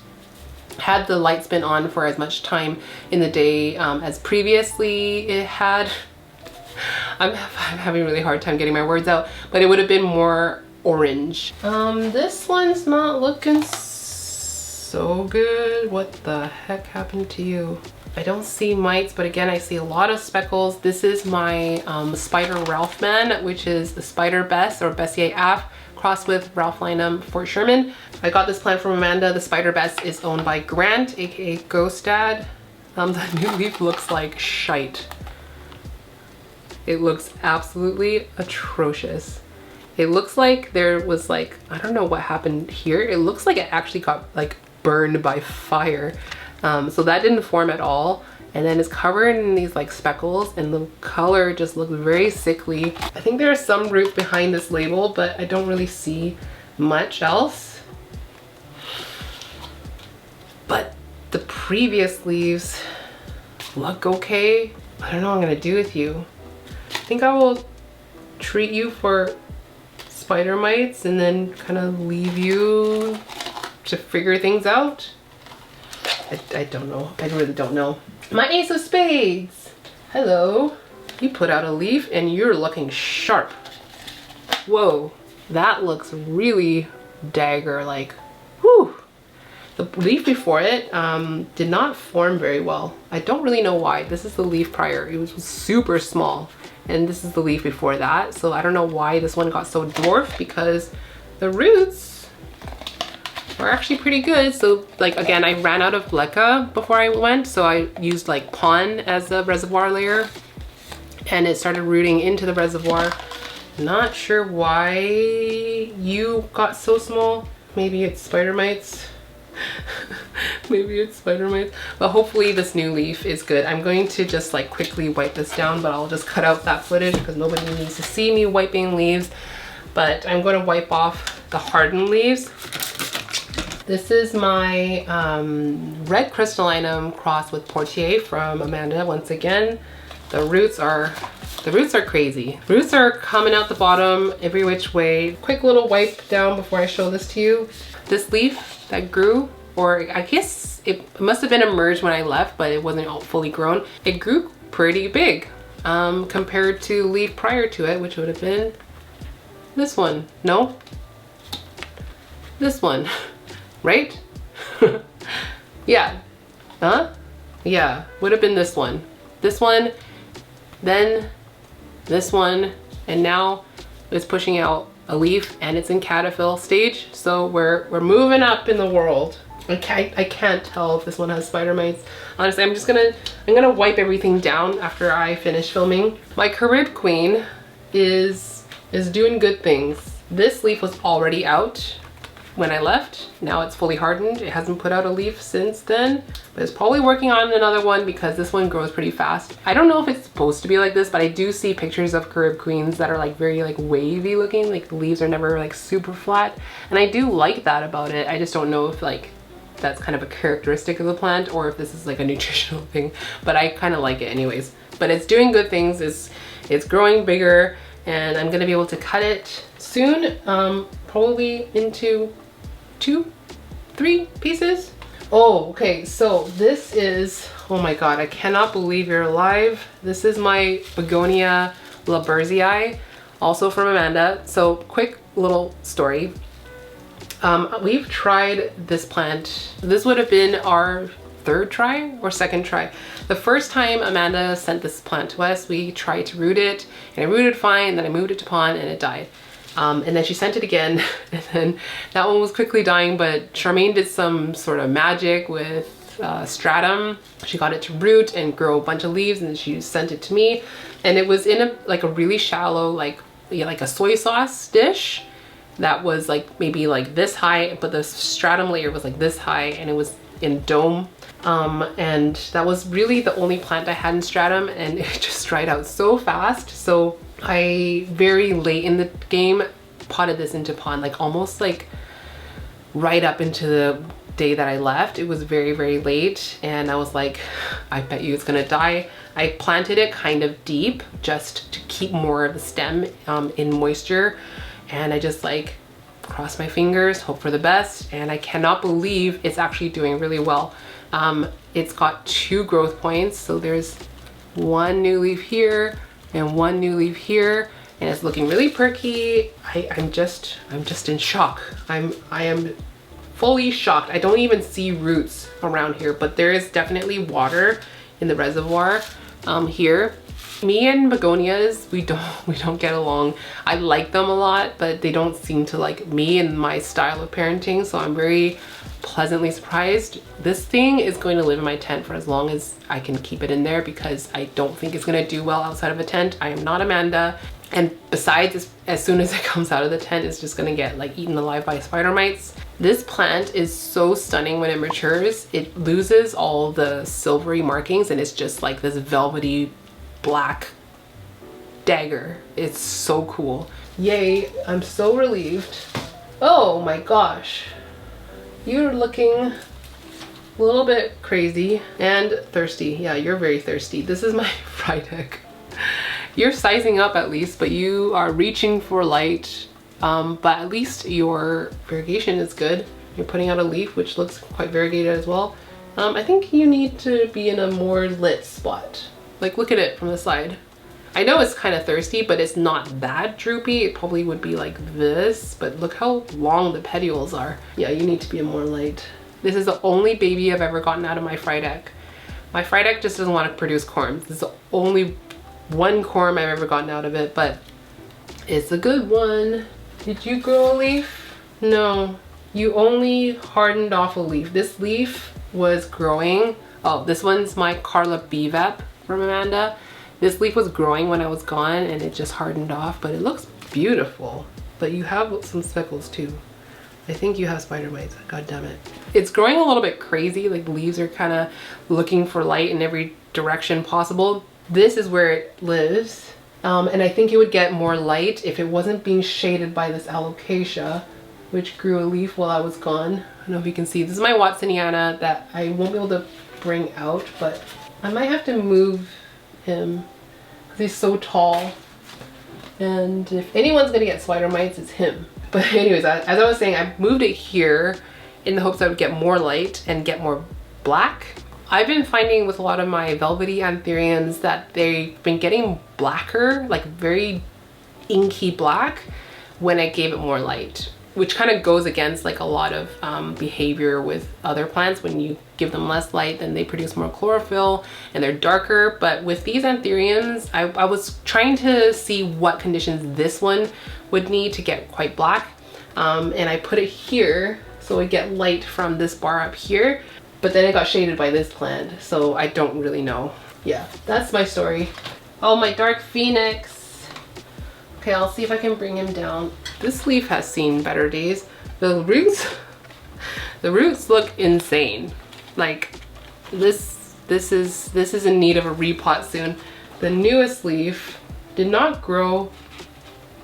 Had the lights been on for as much time in the day as previously it had, I'm having a really hard time getting my words out, but it would have been more orange. This one's not looking so good. What the heck happened to you? I don't see mites, but again, I see a lot of speckles. This is my Spider Ralphman, which is the Spider Bess or Bessier Af crossed with Ralphlinum Fort Sherman. I got this plant from Amanda. The Spider Bess is owned by Grant, aka Ghost Dad. The new leaf looks like shite. It looks absolutely atrocious. It looks like there was like, I don't know what happened here. It looks like it actually got like burned by fire. So that didn't form at all. And then it's covered in these like speckles, and the color just looks very sickly. I think there are some roots behind this label, but I don't really see much else. But the previous leaves look okay. I don't know what I'm gonna do with you. I think I will treat you for spider mites and then kind of leave you to figure things out. I don't know. I really don't know. My Ace of Spades. Hello. You put out a leaf and you're looking sharp. Whoa. That looks really dagger-like. Whew. The leaf before it did not form very well. I don't really know why. This is the leaf prior. It was super small. And this is the leaf before that. So I don't know why this one got so dwarfed, because the roots are actually pretty good. So like, again, I ran out of Leca before I went. So I used like Pon as the reservoir layer, and it started rooting into the reservoir. Not sure why you got so small. Maybe it's spider mites. Maybe it's spider mites. But hopefully this new leaf is good. I'm going to just like quickly wipe this down, but I'll just cut out that footage because nobody needs to see me wiping leaves. But I'm going to wipe off the hardened leaves. This is my red crystallinum crossed with Portier from Amanda. Once again, the roots are crazy. Roots are coming out the bottom every which way. Quick little wipe down before I show this to you. This leaf that grew, or I guess it must have been emerged when I left, but it wasn't all fully grown. It grew pretty big compared to leaf prior to it, which would have been this one. No, this one, right? Yeah, huh? Yeah, would have been this one. This one, then this one, and now it's pushing out a leaf, and it's in caterpillar stage. So we're moving up in the world. I can't tell if this one has spider mites. Honestly, I'm gonna wipe everything down after I finish filming. My Carib Queen is doing good things. This leaf was already out when I left. Now it's fully hardened. It hasn't put out a leaf since then, but it's probably working on another one because this one grows pretty fast. I don't know if it's supposed to be like this, but I do see pictures of Carib Queens that are like very like wavy looking, like the leaves are never like super flat. And I do like that about it. I just don't know if like that's kind of a characteristic of the plant or if this is like a nutritional thing, but I kind of like it anyways. But it's doing good things. It's growing bigger, and I'm gonna be able to cut it soon, probably into 2-3 pieces. Oh, okay, so this is, oh my god, I cannot believe you're alive. This is my Begonia labersii, also from Amanda. So quick little story. We've tried this plant. This would have been our third try or second try. The first time Amanda sent this plant to us, we tried to root it, and I rooted fine, then I moved it to pond and it died. And then she sent it again, and then that one was quickly dying, but Charmaine did some sort of magic with stratum. She got it to root and grow a bunch of leaves, and then she sent it to me. And it was in a really shallow, like a soy sauce dish that was like maybe like this high, but the stratum layer was like this high, and it was in dome. And that was really the only plant I had in stratum, and it just dried out so fast. So I very late in the game potted this into pond, like almost like right up into the day that I left. It was very, very late, and I was like, I bet you it's gonna die. I planted it kind of deep just to keep more of the stem in moisture, and I just like cross my fingers, hope for the best, and I cannot believe it's actually doing really well. It's got 2 growth points, so there's 1 new leaf here and 1 new leaf here, and it's looking really perky. I'm just in shock. I am fully shocked. I don't even see roots around here, but there is definitely water in the reservoir here. Me and begonias, we don't get along. I like them a lot, but they don't seem to like me and my style of parenting, so I'm very pleasantly surprised. This thing is going to live in my tent for as long as I can keep it in there, because I don't think it's going to do well outside of a tent. I am not Amanda. And besides, as soon as it comes out of the tent, it's just going to get like eaten alive by spider mites. This plant is so stunning when it matures. It loses all the silvery markings, and it's just like this velvety black dagger. It's so cool. Yay, I'm so relieved. Oh my gosh. You're looking a little bit crazy and thirsty. Yeah, you're very thirsty. This is my Frydek. You're sizing up at least, but you are reaching for light. But at least your variegation is good. You're putting out a leaf, which looks quite variegated as well. I think you need to be in a more lit spot. Like, look at it from the side. I know it's kind of thirsty, but it's not that droopy. It probably would be like this, but look how long the petioles are. Yeah, you need to be a more light. This is the only baby I've ever gotten out of my Frydek. My Frydek just doesn't want to produce corms. This is the only one corm I've ever gotten out of it, but it's a good one. Did you grow a leaf? No, you only hardened off a leaf. This leaf was growing. Oh, this one's my Carla Bevep from Amanda. This leaf was growing when I was gone, and it just hardened off, but it looks beautiful. But you have some speckles too. I think you have spider mites, god damn it. It's growing a little bit crazy, like leaves are kind of looking for light in every direction possible. This is where it lives, and I think it would get more light if it wasn't being shaded by this alocasia, which grew a leaf while I was gone. I don't know if you can see. This is my Watsoniana that I won't be able to bring out, but I might have to move him because he's so tall, and if anyone's gonna get spider mites, it's him. But anyways, as I was saying, I moved it here in the hopes I would get more light and get more black. I've been finding with a lot of my velvety anthuriums that they've been getting blacker, like very inky black, when I gave it more light, which kind of goes against like a lot of behavior with other plants. When you give them less light, then they produce more chlorophyll and they're darker. But with these anthuriums, I was trying to see what conditions this one would need to get quite black. And I put it here so we get light from this bar up here, but then it got shaded by this plant, so I don't really know. Yeah, that's my story. Oh, my dark phoenix. Okay, I'll see if I can bring him down. This leaf has seen better days. The roots look insane. Like this is in need of a repot soon. The newest leaf did not grow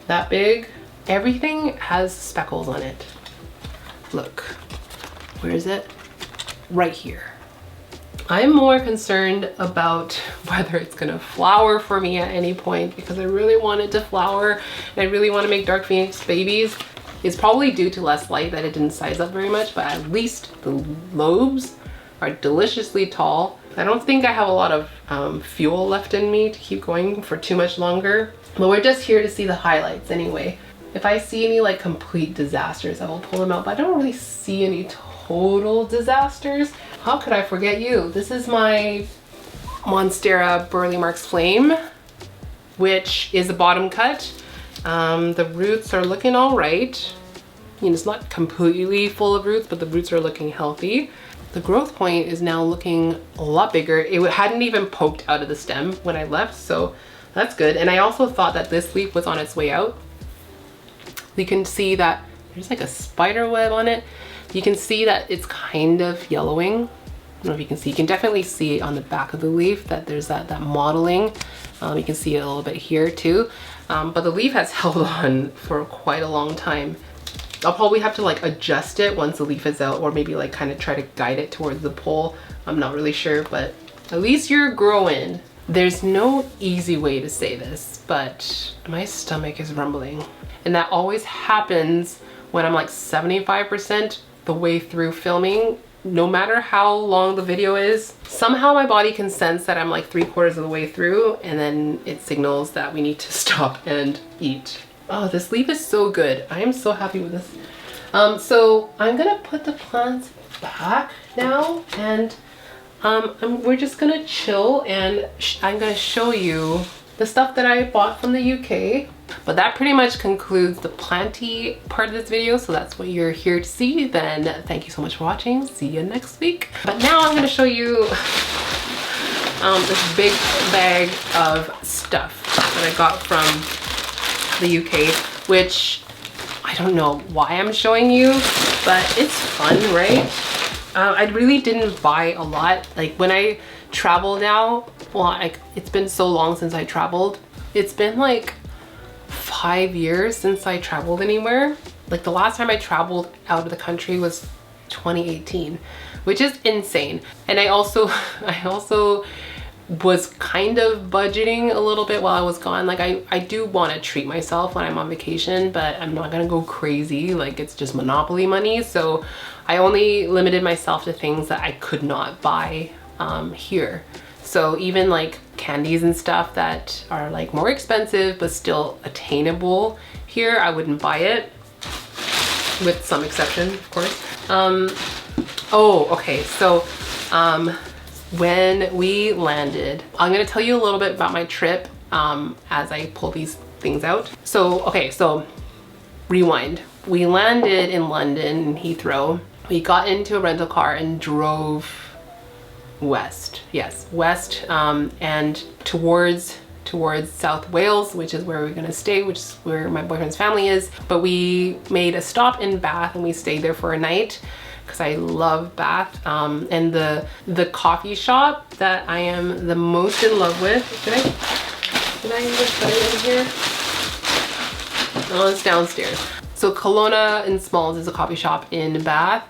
that big. Everything has speckles on it. Look, where is it? Right here. I'm more concerned about whether it's gonna flower for me at any point, because I really want it to flower and I really want to make dark phoenix babies. It's probably due to less light that it didn't size up very much, but at least the lobes are deliciously tall. I don't think I have a lot of fuel left in me to keep going for too much longer, but we're just here to see the highlights anyway. If I see any like complete disasters, I will pull them out, but I don't really see any total disasters. How could I forget you? This is my Monstera Burley Marks Flame, which is a bottom cut. The roots are looking all right. You know, it's not completely full of roots, but the roots are looking healthy. The growth point is now looking a lot bigger. It hadn't even poked out of the stem when I left, so that's good. And I also thought that this leaf was on its way out. You can see that there's like a spider web on it. You can see that it's kind of yellowing. I don't know if you can see. You can definitely see on the back of the leaf that there's that modeling. You can see it a little bit here too. But the leaf has held on for quite a long time. I'll probably have to like adjust it once the leaf is out, or maybe like kind of try to guide it towards the pole. I'm not really sure, but at least you're growing. There's no easy way to say this, but my stomach is rumbling. And that always happens when I'm like 75% the way through filming. No matter how long the video is, somehow my body can sense that I'm like 3/4 of the way through, and then it signals that we need to stop and eat. Oh, this leaf is so good. I am so happy with this. So I'm gonna put the plants back now, and we're just gonna chill, and I'm gonna show you the stuff that I bought from the UK. But that pretty much concludes the planty part of this video, so that's what you're here to see. Then thank you so much for watching. See you next week. But now I'm going to show you this big bag of stuff that I got from the UK, which I don't know why I'm showing you, but it's fun, right? I really didn't buy a lot. Like when I travel now, well, like it's been so long since I traveled. It's been like 5 years since I traveled anywhere. Like the last time I traveled out of the country was 2018, which is insane. And I also was kind of budgeting a little bit while I was gone. Like I do want to treat myself when I'm on vacation, but I'm not gonna go crazy. Like it's just Monopoly money. So I only limited myself to things that I could not buy here. So even like candies and stuff that are like more expensive but still attainable here, I wouldn't buy it, with some exception, of course. Oh, okay, so when we landed, I'm gonna tell you a little bit about my trip as I pull these things out. So, okay, so rewind. We landed in London, in Heathrow. We got into a rental car and drove west, yes, west, and towards South Wales, which is where we're gonna stay, which is where my boyfriend's family is. But we made a stop in Bath and we stayed there for a night because I love Bath. And the coffee shop that I am the most in love with, did I even put it in here? Oh, it's downstairs. So Kelowna and Smalls is a coffee shop in Bath.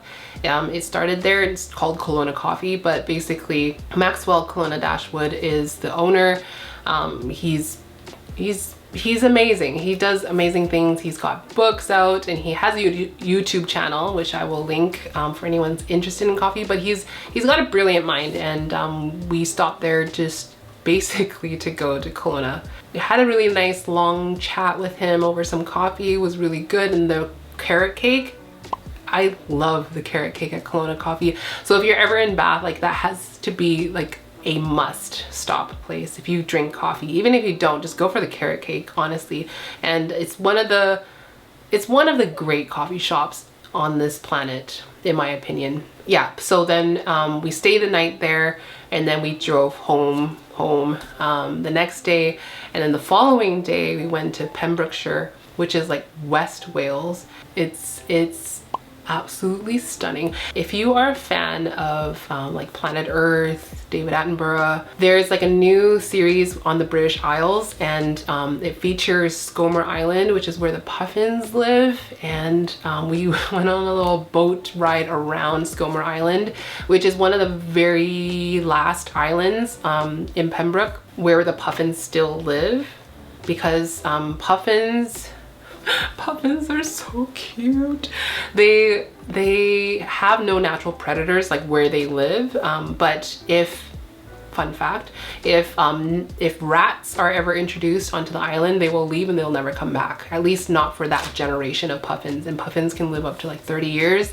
It started there, it's called Kelowna Coffee, but basically Maxwell Kelowna Dashwood is the owner. He's amazing. He does amazing things. He's got books out and he has a YouTube channel, which I will link for anyone interested in coffee, but he's got a brilliant mind, and we stopped there just basically to go to Kelowna. We had a really nice long chat with him over some coffee. It was really good. And the carrot cake, I love the carrot cake at Kelowna Coffee. So if you're ever in Bath, like that has to be like a must stop place if you drink coffee. Even if you don't, just go for the carrot cake, honestly. And it's one of the great coffee shops on this planet, in my opinion. Yeah, so then we stayed the night there, and then we drove home home the next day. And then the following day we went to Pembrokeshire, which is like West Wales. It's absolutely stunning. If you are a fan of like Planet Earth, David Attenborough, there's like a new series on the British Isles, and it features Scomer Island, which is where the puffins live. And we went on a little boat ride around Scomer Island, which is one of the very last islands in Pembroke where the puffins still live, because puffins are so cute. They have no natural predators like where they live, but fun fact, if rats are ever introduced onto the island, they will leave and they'll never come back, at least not for that generation of puffins. And puffins can live up to like 30 years.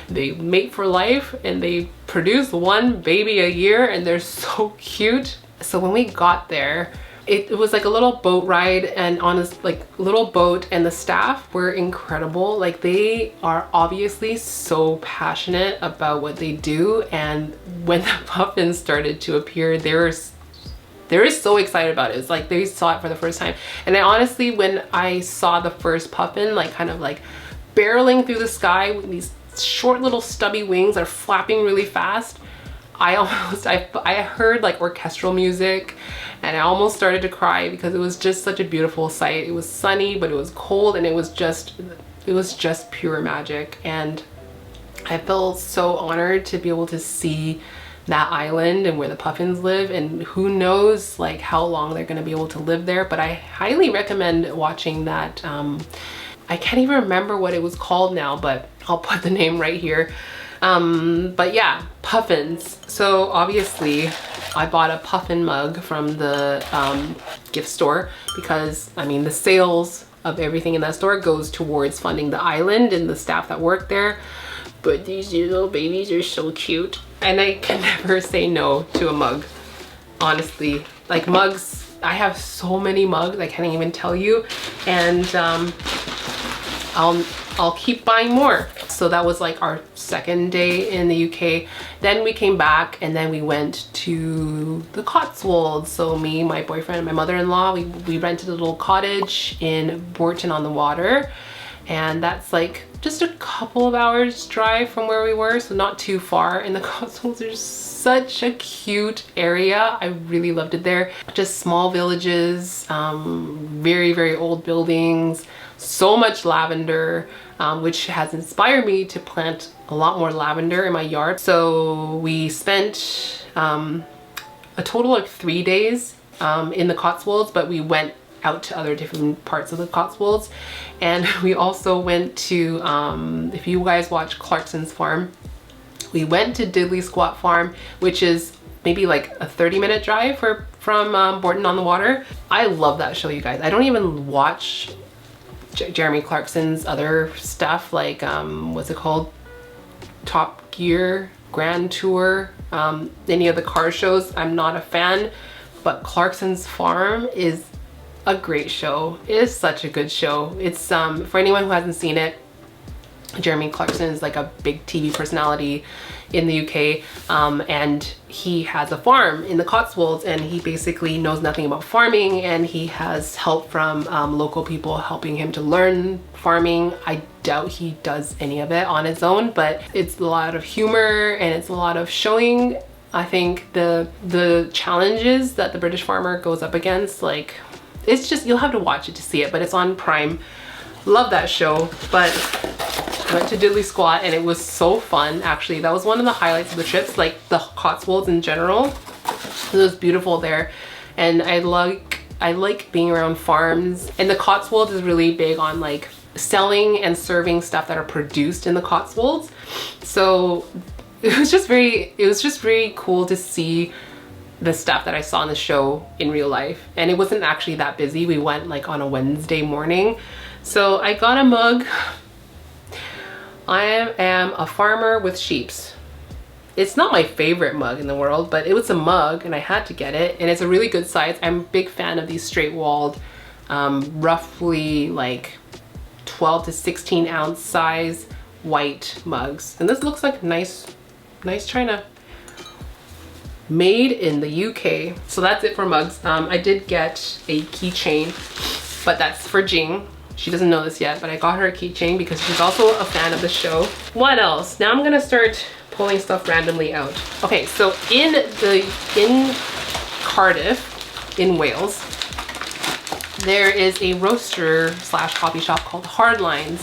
They mate for life and they produce one baby a year, and they're so cute. So when we got there, it was like a little boat ride, and on this like little boat, and the staff were incredible. Like, they are obviously so passionate about what they do, and when the puffins started to appear, they were so excited about it. It's like they saw it for the first time. And I honestly, when I saw the first puffin like kind of like barreling through the sky with these short little stubby wings that are flapping really fast, I heard like orchestral music, and I almost started to cry because it was just such a beautiful sight. It was sunny, but it was cold, and it was just pure magic. And I felt so honored to be able to see that island and where the puffins live, and who knows like how long they're going to be able to live there. But I highly recommend watching that. I can't even remember what it was called now, but I'll put the name right here. But yeah, puffins. So obviously I bought a puffin mug from the gift store, because I mean the sales of everything in that store goes towards funding the island and the staff that work there. But these little babies are so cute, and I can never say no to a mug, honestly. Like, mugs, I have so many mugs I can't even tell you, and I'll keep buying more. So that was like our second day in the UK. Then we came back, and then we went to the Cotswolds. So me, my boyfriend, and my mother-in-law, we rented a little cottage in Bourton-on-the-Water, and that's like just a couple of hours drive from where we were, so not too far. And the Cotswolds are such a cute area. I really loved it there. Just small villages, very, very old buildings, so much lavender, which has inspired me to plant a lot more lavender in my yard. So we spent a total of 3 days in the Cotswolds, but we went out to other different parts of the Cotswolds. And we also went to, if you guys watch Clarkson's Farm, we went to Diddley Squat Farm, which is maybe like a 30-minute drive from Bourton-on-the-Water. I love that show, you guys. I don't even watch Jeremy Clarkson's other stuff, like what's it called, Top Gear, Grand Tour, any of the car shows. I'm not a fan, but Clarkson's Farm is a great show. It is such a good show. It's for anyone who hasn't seen it, Jeremy Clarkson is like a big TV personality in the UK, and he has a farm in the Cotswolds, and he basically knows nothing about farming, and he has help from local people helping him to learn farming. I doubt he does any of it on his own, but it's a lot of humor, and it's a lot of showing, I think, the challenges that the British farmer goes up against. Like, it's just, you'll have to watch it to see it, but it's on Prime. Love that show. But went to Diddley Squat, and it was so fun. Actually, that was one of the highlights of the trips, like the Cotswolds in general. It was beautiful there, and I like being around farms. And the Cotswolds is really big on like selling and serving stuff that are produced in the Cotswolds. So it was just very cool to see the stuff that I saw in the show in real life. And it wasn't actually that busy. We went like on a Wednesday morning. So I got a mug. I am a farmer with sheeps. It's not my favorite mug in the world, but it was a mug and I had to get it, and it's a really good size. I'm a big fan of these straight-walled, roughly like 12 to 16 ounce size white mugs. And this looks like nice china. made in the UK. So that's it for mugs. I did get a keychain, but that's for Jing. She doesn't know this yet, but I got her a keychain because she's also a fan of the show. What else? Now I'm gonna start pulling stuff randomly out. Okay, so in Cardiff, in Wales, there is a roaster slash coffee shop called Hardlines,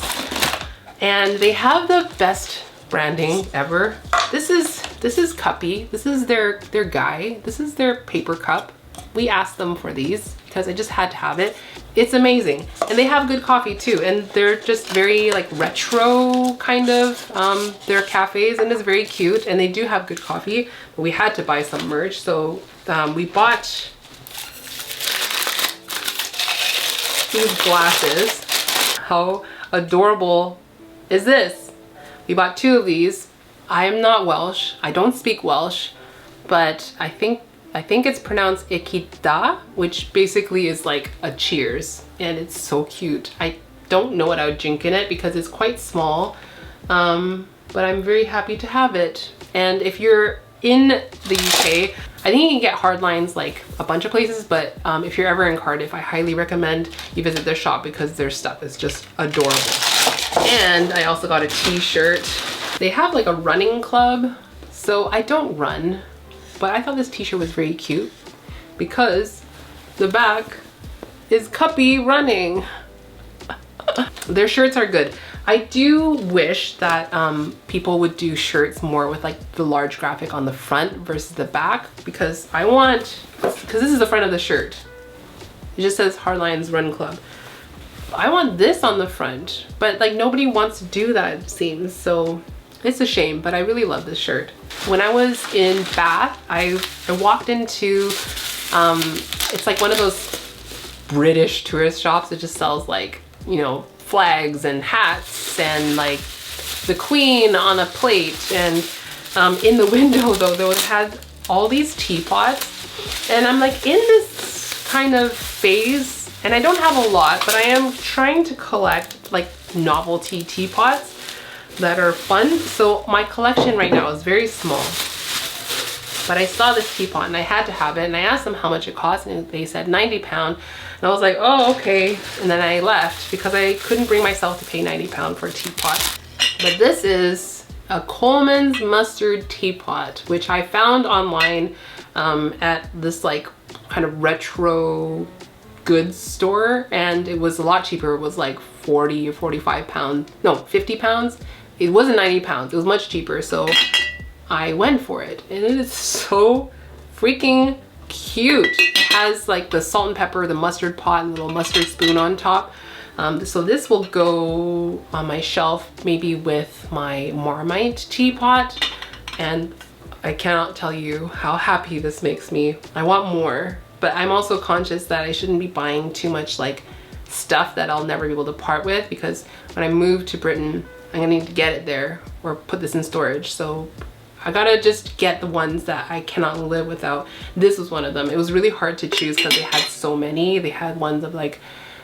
and they have the best branding ever. This is Cuppy. This is their guy. This is their paper cup. We asked them for these because I just had to have it. It's amazing. And they have good coffee too. And they're just very like retro kind of, their cafes, and it's very cute. And they do have good coffee, but we had to buy some merch. So we bought these glasses. How adorable is this? We bought 2 of these. I am not Welsh. I don't speak Welsh, but I think it's pronounced Ikida, which basically is like a cheers, and it's so cute. I don't know what I would drink in it because it's quite small, but I'm very happy to have it. And if you're in the UK, I think you can get Hardlines like a bunch of places, but if you're ever in Cardiff, I highly recommend you visit their shop because their stuff is just adorable. And I also got a t-shirt. They have like a running club, so I don't run, but I thought this t-shirt was very cute because the back is Cuppy running. Their shirts are good. I do wish that people would do shirts more with like the large graphic on the front versus the back, because this is the front of the shirt. It just says Hardlines Run Club. I want this on the front, but like nobody wants to do that, it seems. So it's a shame, but I really love this shirt. When I was in Bath, I walked into, it's like one of those British tourist shops that just sells like, you know, flags and hats and like the Queen on a plate. And in the window though, they had all these teapots, and I'm like in this kind of phase, and I don't have a lot, but I am trying to collect like novelty teapots that are fun. So my collection right now is very small, but I saw this teapot and I had to have it, and I asked them how much it cost, and they said £90. And I was like, oh, okay. And then I left because I couldn't bring myself to pay £90 for a teapot. But this is a Coleman's mustard teapot, which I found online at this like kind of retro goods store, and it was a lot cheaper. It was like 40 or 45 pounds, no, 50 pounds. It wasn't 90 pounds, it was much cheaper. So I went for it, and it is so freaking cute. It has like the salt and pepper, the mustard pot, and little mustard spoon on top. So this will go on my shelf, maybe with my Marmite teapot, and I cannot tell you how happy this makes me. I want more, but I'm also conscious that I shouldn't be buying too much like stuff that I'll never be able to part with, because when I move to Britain, I'm gonna need to get it there or put this in storage. So I gotta just get the ones that I cannot live without. This was one of them. It was really hard to choose because they had so many. They had ones of like,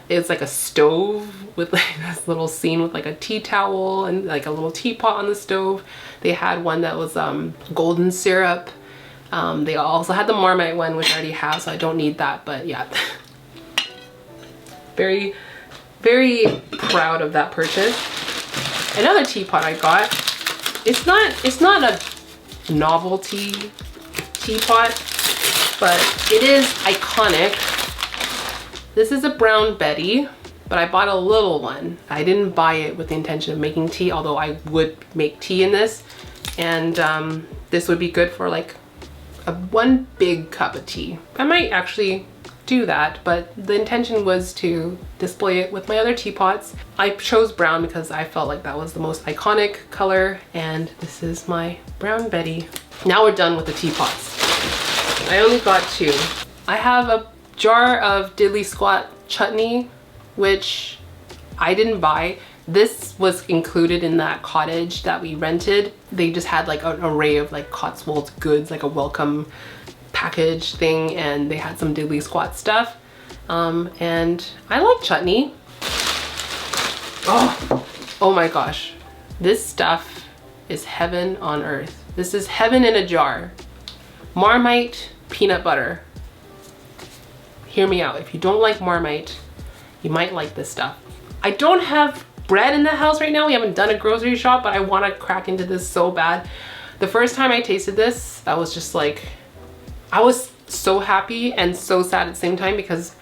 it's like a stove with like this little scene with like a tea towel and like a little teapot on the stove. They had one that was golden syrup. They also had the Marmite one, which I already have, so I don't need that, but yeah. Very, very proud of that purchase. Another teapot I got, it's not a novelty teapot, but it is iconic. This is a Brown Betty, but I bought a little one. I didn't buy it with the intention of making tea, although I would make tea in this. And this would be good for like one big cup of tea. I might actually do that, but the intention was to display it with my other teapots. I chose brown because I felt like that was the most iconic color, and this is my Brown Betty. Now we're done with the teapots. I only got 2. I have a jar of diddly squat chutney, which I didn't buy. This was included in that cottage that we rented. They just had like an array of like Cotswolds goods, like a welcome package thing, and they had some diddly squat stuff. And I like chutney. Oh my gosh. This stuff is heaven on earth. This is heaven in a jar. Marmite peanut butter. Hear me out. If you don't like Marmite, you might like this stuff. I don't have bread in the house right now. We haven't done a grocery shop, but I want to crack into this so bad. The first time I tasted this, I was just like, I was so happy and so sad at the same time, because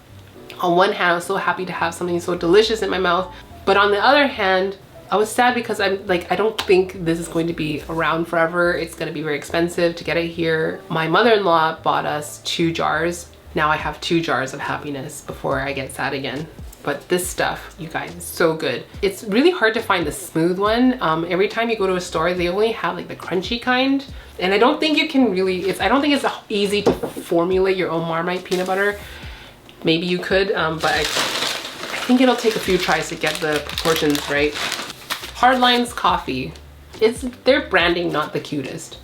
on one hand, I was so happy to have something so delicious in my mouth. But on the other hand, I was sad because I'm like, I don't think this is going to be around forever. It's going to be very expensive to get it here. My mother-in-law bought us 2 jars. Now I have 2 jars of happiness before I get sad again. But this stuff, you guys, is so good. It's really hard to find the smooth one. Every time you go to a store, they only have like the crunchy kind. And I don't think you can really, I don't think it's easy to formulate your own Marmite peanut butter. Maybe you could, but I think it'll take a few tries to get the proportions right. Hardlines Coffee. It's their branding not the cutest.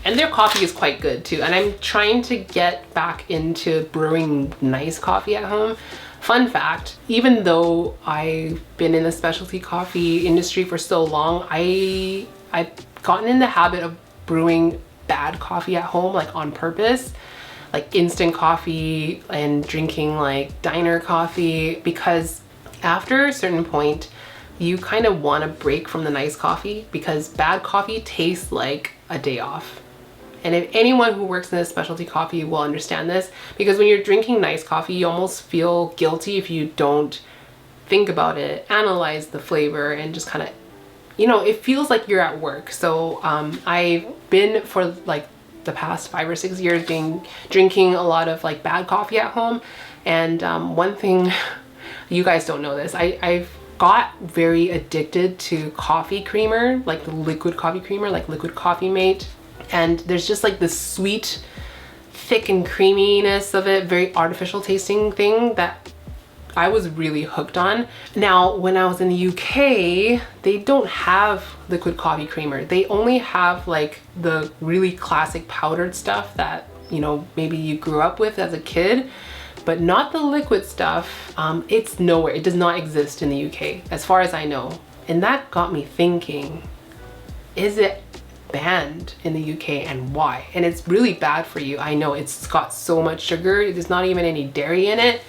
And their coffee is quite good too. And I'm trying to get back into brewing nice coffee at home. Fun fact, even though I've been in the specialty coffee industry for so long, I've gotten in the habit of brewing bad coffee at home, like on purpose, like instant coffee and drinking like diner coffee, because after a certain point, you kind of want to break from the nice coffee, because bad coffee tastes like a day off. And if anyone who works in a specialty coffee will understand this, because when you're drinking nice coffee, you almost feel guilty if you don't think about it, analyze the flavor, and just kind of, you know, it feels like you're at work. So I've been for like the past 5 or 6 years drinking a lot of like bad coffee at home. And one thing, you guys don't know this, I've got very addicted to coffee creamer, like the liquid coffee creamer, like Liquid Coffee Mate. And there's just like this sweet, thick and creaminess of it, very artificial tasting thing that I was really hooked on. Now, when I was in the UK, they don't have liquid coffee creamer. They only have like the really classic powdered stuff that, you know, maybe you grew up with as a kid, but not the liquid stuff. It's nowhere. It does not exist in the UK, as far as I know. And that got me thinking, is it banned in the UK, and why? And it's really bad for you. I know it's got so much sugar. There's not even any dairy in it.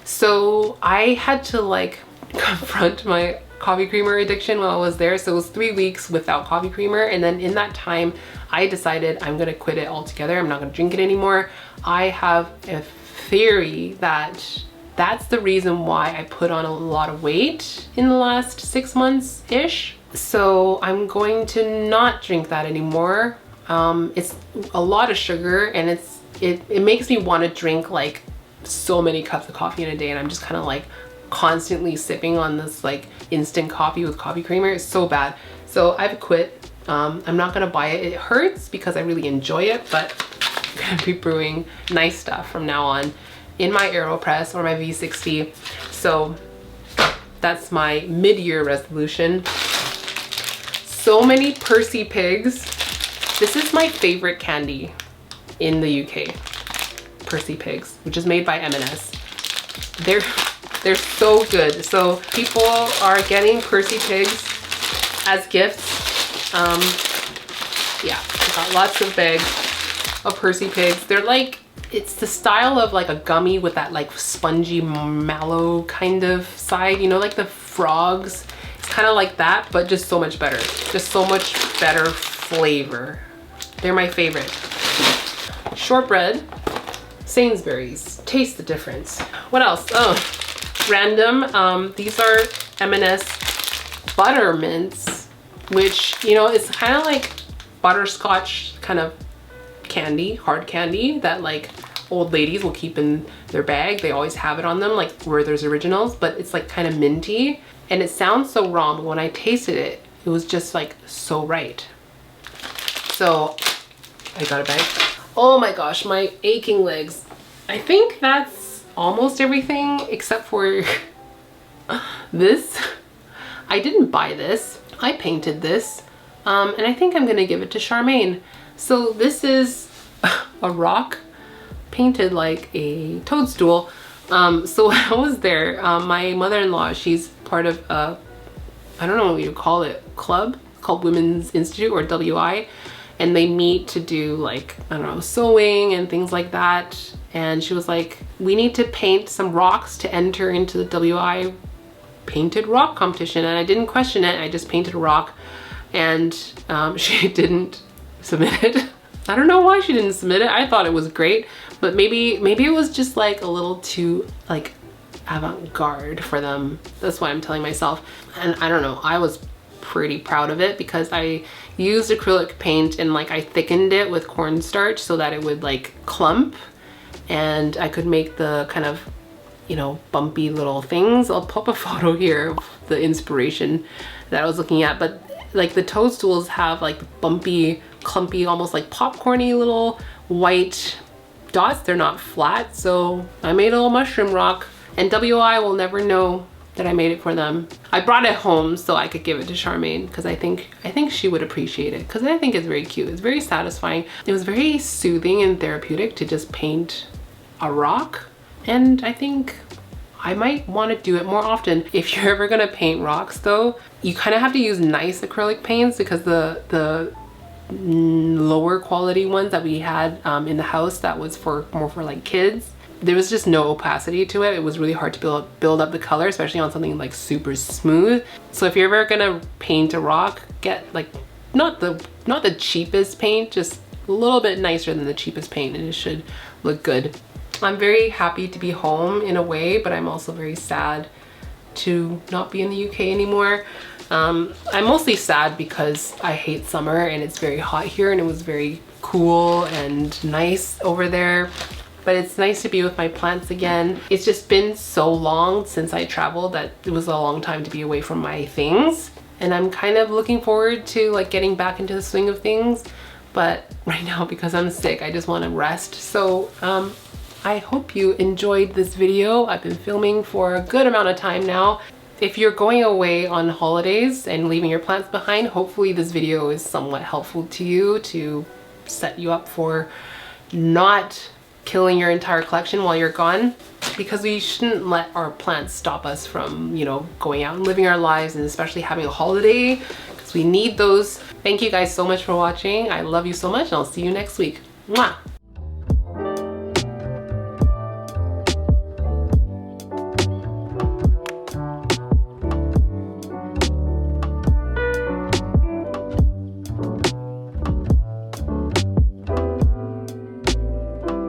So I had to like confront my coffee creamer addiction while I was there. So it was 3 weeks without coffee creamer. And then in that time, I decided I'm gonna quit it altogether. I'm not gonna drink it anymore. I have a theory that that's the reason why I put on a lot of weight in the last 6 months-ish. So I'm going to not drink that anymore. It's a lot of sugar, and it makes me want to drink like so many cups of coffee in a day, and I'm just kind of like constantly sipping on this like instant coffee with coffee creamer. It's so bad. So I've quit. I'm not gonna buy it. It hurts because I really enjoy it, but I'm gonna be brewing nice stuff from now on in my AeroPress or my V60. So that's my mid-year resolution. So many Percy Pigs. This is my favorite candy in the UK. Percy Pigs, which is made by M&S. They're so good. So people are getting Percy Pigs as gifts. Yeah, I got lots of bags of Percy Pigs. They're like, it's the style of like a gummy with that like spongy mallow kind of side, you know, like the frogs. Kind of like that, but just so much better. Just so much better flavor. They're my favorite. Shortbread, Sainsbury's. Taste the difference. What else? Oh, random. These are M&S butter mints, which, you know, it's kind of like butterscotch kind of candy, hard candy that like old ladies will keep in their bag. They always have it on them, like Werther's Originals, but it's like kind of minty. And it sounds so wrong, but when I tasted it, it was just like so right. So I got a bag. Oh my gosh, my aching legs. I think that's almost everything except for this. I didn't buy this. I painted this. And I think I'm gonna give it to Charmaine. So this is a rock painted like a toadstool. So when I was there, my mother-in-law, she's part of a, I don't know what you call it, club called Women's Institute, or WI. and they meet to do like, I don't know, sewing and things like that. And she was like, we need to paint some rocks to enter into the WI painted rock competition. And I didn't question it, I just painted a rock, and she didn't submit it. I don't know why she didn't submit it. I thought it was great, but maybe it was just like a little too like avant-garde for them. That's what I'm telling myself. And I don't know, I was pretty proud of it because I used acrylic paint and like I thickened it with cornstarch so that it would like clump, and I could make the kind of, you know, bumpy little things. I'll pop a photo here of the inspiration that I was looking at, but like the toadstools have like bumpy, clumpy, almost like popcorny little white dots. They're not flat, so I made a little mushroom rock, and WI will never know that I made it for them. I brought it home so I could give it to Charmaine because I think she would appreciate it, because I think it's very cute. It's very satisfying. It was very soothing and therapeutic to just paint a rock, and I think I might want to do it more often. If you're ever gonna paint rocks though, you kind of have to use nice acrylic paints, because the lower quality ones that we had in the house that was more for like kids, there was just no opacity to it. It was really hard to build up the color, especially on something like super smooth. So if you're ever gonna paint a rock, get like not the cheapest paint, just a little bit nicer than the cheapest paint, and it should look good. I'm very happy to be home in a way, but I'm also very sad to not be in the UK anymore. I'm mostly sad because I hate summer and it's very hot here, and it was very cool and nice over there. But it's nice to be with my plants again. It's just been so long since I traveled that it was a long time to be away from my things. And I'm kind of looking forward to like getting back into the swing of things. But right now, because I'm sick, I just want to rest. So I hope you enjoyed this video. I've been filming for a good amount of time now. If you're going away on holidays and leaving your plants behind, hopefully this video is somewhat helpful to you to set you up for not killing your entire collection while you're gone, because we shouldn't let our plants stop us from, you know, going out and living our lives, and especially having a holiday, because we need those. Thank you guys so much for watching. I love you so much, and I'll see you next week. Mwah!